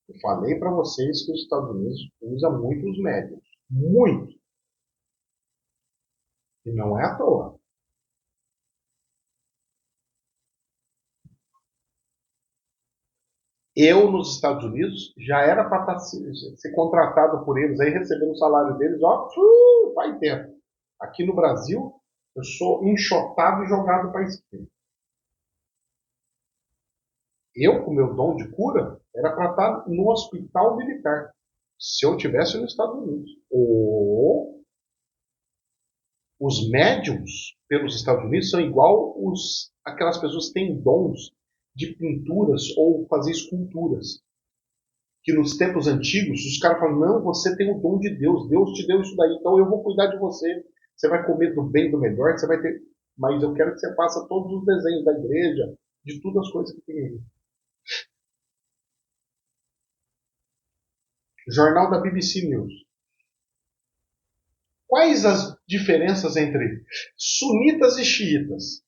Eu falei para vocês que os Estados Unidos usa muito os médios. Muito. E não é à toa. Eu, nos Estados Unidos, já era para ser contratado por eles, aí recebendo o salário deles, ó, faz tempo. Aqui no Brasil, eu sou enxotado e jogado para a esquerda. Eu, com meu dom de cura, era para estar no hospital militar. Se eu tivesse nos Estados Unidos. Ou os médiums pelos Estados Unidos são igual aquelas pessoas que têm dons de pinturas ou fazer esculturas. Que nos tempos antigos, os caras falam, não, você tem o dom de Deus, Deus te deu isso daí, então eu vou cuidar de você. Você vai comer do bem, do melhor, você vai ter... Mas eu quero que você faça todos os desenhos da igreja, de todas as coisas que tem aí. Jornal da BBC News. Quais as diferenças entre sunitas e xiitas?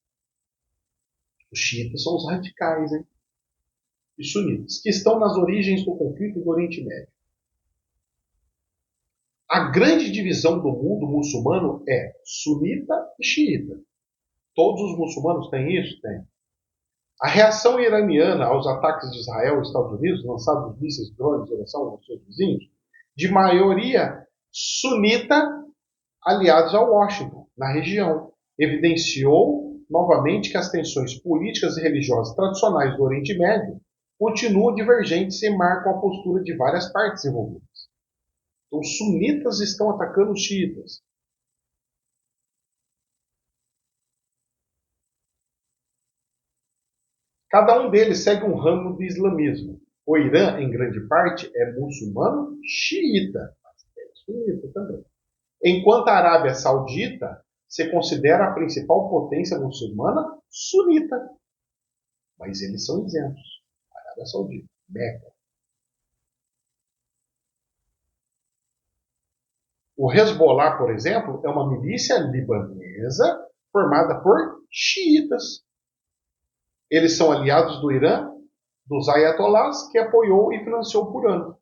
Os xiitas são os radicais, hein? E sunitas, que estão nas origens do conflito do Oriente Médio. A grande divisão do mundo muçulmano é sunita e xiita. Todos os muçulmanos têm isso? Tem. A reação iraniana aos ataques de Israel e Estados Unidos, lançados mísseis drones em direção aos seus vizinhos, de maioria sunita, aliados a Washington, na região, evidenciou novamente que as tensões políticas e religiosas tradicionais do Oriente Médio continuam divergentes e marcam a postura de várias partes envolvidas. Então, os sunitas estão atacando os xiitas. Cada um deles segue um ramo do islamismo. O Irã, em grande parte, é muçulmano xiita, mas é sunita também. Enquanto a Arábia Saudita se considera a principal potência muçulmana sunita. Mas eles são isentos. A Arábia Saudita, Meca. O Hezbollah, por exemplo, é uma milícia libanesa formada por xiitas. Eles são aliados do Irã, dos ayatollahs, que apoiou e financiou por anos.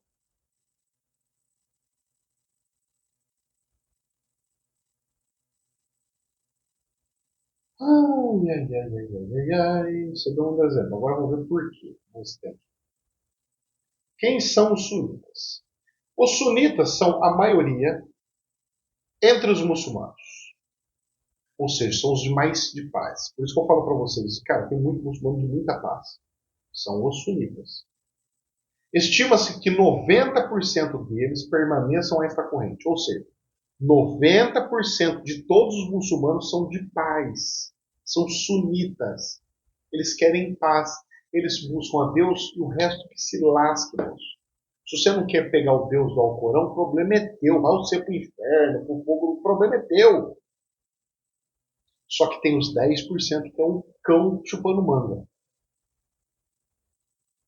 Ai, ai, ai, ai, ai, ai, isso deu um exemplo. Agora vamos ver por quê. Quem são os sunitas? Os sunitas são a maioria entre os muçulmanos. Ou seja, são os mais de paz. Por isso que eu falo para vocês, cara, tem muito muçulmano de muita paz. São os sunitas. Estima-se que 90% deles permaneçam a esta corrente. Ou seja, 90% de todos os muçulmanos são de paz. São sunitas. Eles querem paz. Eles buscam a Deus e o resto que se lasque, moço. Se você não quer pegar o Deus do Alcorão, o problema é teu. Vai você para o inferno, para o fogo, o problema é teu. Só que tem os 10% que é um cão chupando manga.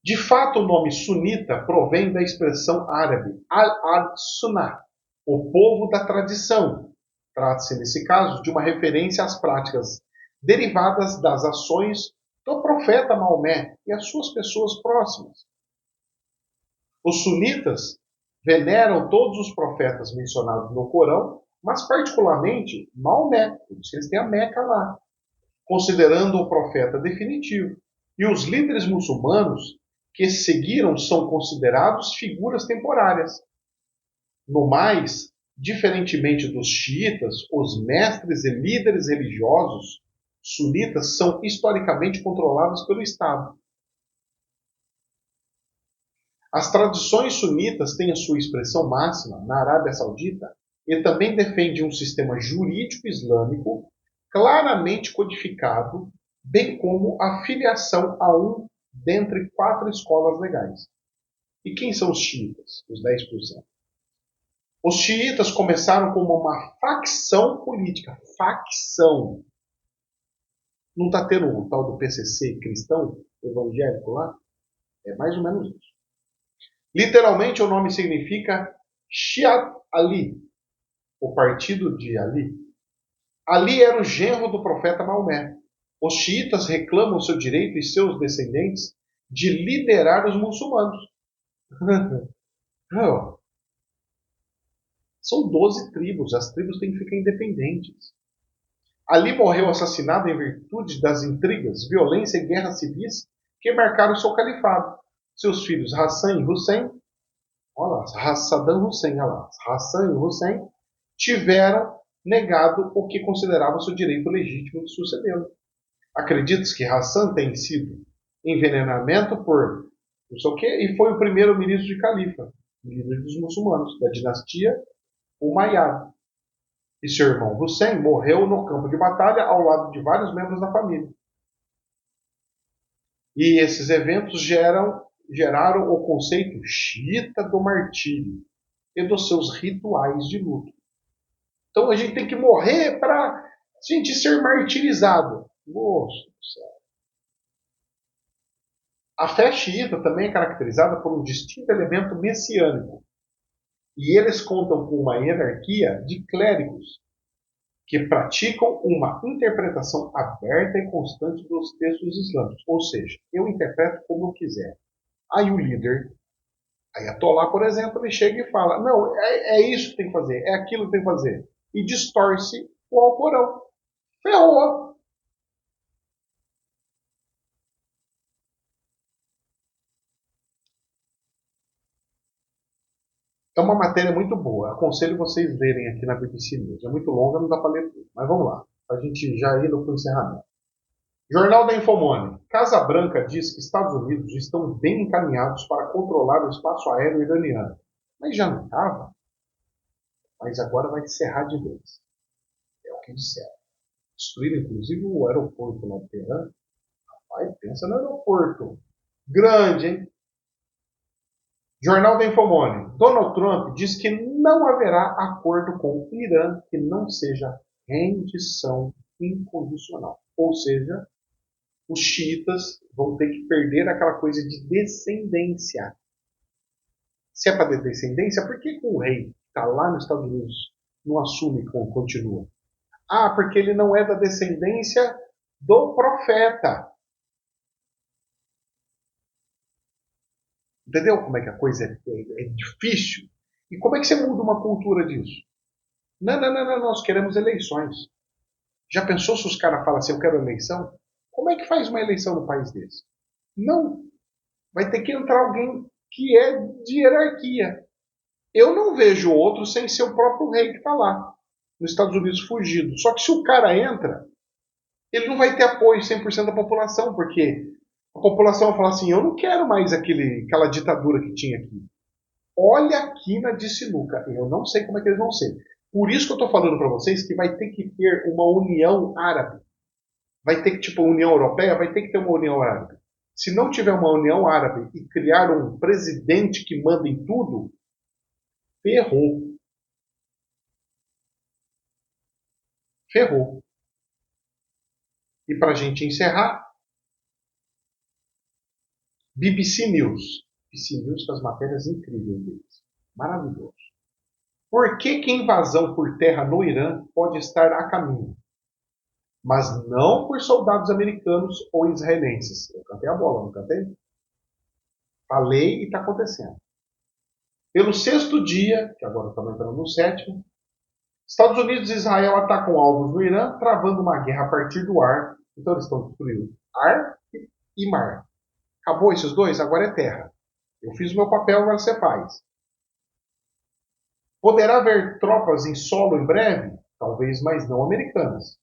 De fato, o nome sunita provém da expressão árabe al-sunnah, o povo da tradição. Trata-se, nesse caso, de uma referência às práticas derivadas das ações do profeta Maomé e as suas pessoas próximas. Os sunitas Veneram todos os profetas mencionados no Corão, mas particularmente Maomé, por isso eles têm a Meca lá, considerando o profeta definitivo. E os líderes muçulmanos que seguiram são considerados figuras temporárias. No mais, diferentemente dos xiitas, os mestres e líderes religiosos sunitas são historicamente controlados pelo Estado. As tradições sunitas têm a sua expressão máxima na Arábia Saudita e também defendem um sistema jurídico islâmico claramente codificado, bem como a filiação a um dentre 4 escolas legais. E quem são os xiitas, os 10%? Os xiitas começaram como uma facção política. Facção. Não está tendo o tal do PCC cristão, evangélico lá? É mais ou menos isso. Literalmente o nome significa Shiat Ali, o partido de Ali. Ali era o genro do profeta Maomé. Os xiitas reclamam seu direito e seus descendentes de liderar os muçulmanos. São 12 tribos, as tribos têm que ficar independentes. Ali morreu assassinado em virtude das intrigas, violência e guerras civis que marcaram seu califado. Seus filhos Hassan e Hussein, olha lá, Saddam Hussein, olha lá, Hassan e Hussein tiveram negado o que considerava seu direito legítimo de sucedê-lo. Acredita-se que Hassan tem sido envenenamento por não sei o quê, e foi o primeiro ministro de califa, líder dos muçulmanos, da dinastia Umayyad. E seu irmão Hussein morreu no campo de batalha ao lado de vários membros da família. E esses eventos geraram o conceito xiita do martírio e dos seus rituais de luto. Então a gente tem que morrer para a gente ser martirizado. Nossa do céu. A fé xiita também é caracterizada por um distinto elemento messiânico. E eles contam com uma hierarquia de clérigos que praticam uma interpretação aberta e constante dos textos islâmicos. Ou seja, eu interpreto como eu quiser. Aí o líder, Ayatollah, por exemplo, ele chega e fala, não, é isso que tem que fazer, é aquilo que tem que fazer. E distorce o Alcorão. Ferrou. É uma matéria muito boa. Aconselho vocês lerem aqui na BBC News. É muito longa, não dá para ler tudo. Mas vamos lá. A gente já indo para o encerramento. Jornal da Infomoney. Casa Branca diz que Estados Unidos estão bem encaminhados para controlar o espaço aéreo iraniano. Mas já não estava? Mas agora vai encerrar de vez. É o que disseram. Destruíram inclusive o aeroporto lá de Teherã. Vai, pensa no aeroporto. Grande, hein? Jornal da Infomoney. Donald Trump diz que não haverá acordo com o Irã que não seja rendição incondicional. Ou seja, os xiitas vão ter que perder aquela coisa de descendência. Se é para ter descendência, por que o rei que está lá nos Estados Unidos não assume e continua? Ah, porque ele não é da descendência do profeta. Entendeu como é que a coisa é difícil? E como é que você muda uma cultura disso? Não, não, não, não, nós queremos eleições. Já pensou se os caras falam assim, eu quero eleição? Como é que faz uma eleição no país desse? Não. Vai ter que entrar alguém que é de hierarquia. Eu não vejo outro sem ser o próprio rei que está lá, nos Estados Unidos, fugido. Só que se o cara entra, ele não vai ter apoio 100% da população, porque a população vai falar assim, eu não quero mais aquela ditadura que tinha aqui. Olha a quina de sinuca. Eu não sei como é que eles vão ser. Por isso que eu estou falando para vocês que vai ter que ter uma união árabe. Vai ter que, tipo, a União Europeia, vai ter que ter uma União Árabe. Se não tiver uma União Árabe e criar um presidente que manda em tudo, ferrou. Ferrou. E para a gente encerrar, BBC News. BBC News com as matérias incríveis deles. Maravilhoso. Por que invasão por terra no Irã pode estar a caminho? Mas não por soldados americanos ou israelenses. Eu cantei a bola, não cantei? Falei e está acontecendo. Pelo sexto dia, que agora estamos entrando no sétimo, Estados Unidos e Israel atacam alvos no Irã, travando uma guerra a partir do ar. Então eles estão destruindo ar e mar. Acabou esses dois? Agora é terra. Eu fiz o meu papel, agora você faz. Poderá haver tropas em solo em breve? Talvez, mas não americanas.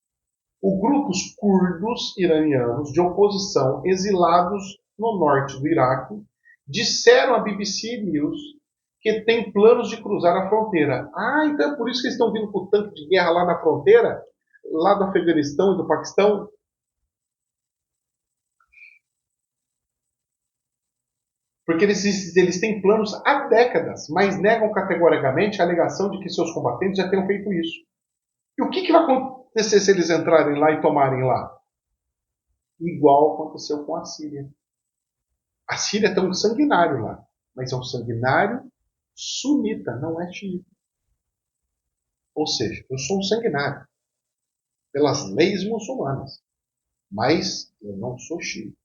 Os grupos curdos iranianos de oposição exilados no norte do Iraque disseram à BBC News que tem planos de cruzar a fronteira. Ah, então é por isso que eles estão vindo com o tanque de guerra lá na fronteira? Lá do Afeganistão e do Paquistão? Porque eles têm planos há décadas, mas negam categoricamente a alegação de que seus combatentes já tenham feito isso. E o que vai acontecer se eles entrarem lá e tomarem lá? Igual aconteceu com a Síria. A Síria tem um sanguinário lá, mas é um sanguinário sunita, não é xiita. Ou seja, eu sou um sanguinário pelas leis muçulmanas, mas eu não sou xiita.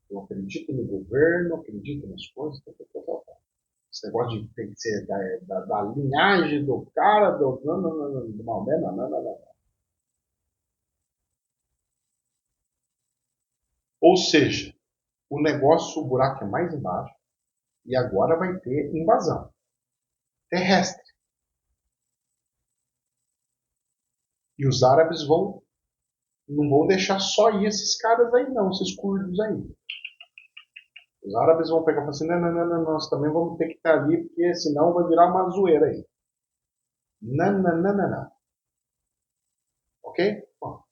Eu acredito no governo, acredito nas coisas, esse negócio de tem que ser da linhagem do cara, do Maomé, não. Ou seja, o negócio, o buraco é mais embaixo e agora vai ter invasão terrestre. E os árabes não vão deixar só ir esses caras aí não, esses curdos aí. Os árabes vão pegar e falar assim, não, nós também vamos ter que estar ali, porque senão vai virar uma zoeira aí. Não. Ok? Bom,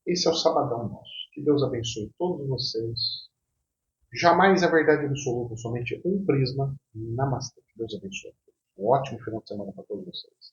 esse é o sabadão nosso. Que Deus abençoe todos vocês. Jamais a verdade absoluta, somente um prisma. Namastê. Que Deus abençoe. Um ótimo final de semana para todos vocês.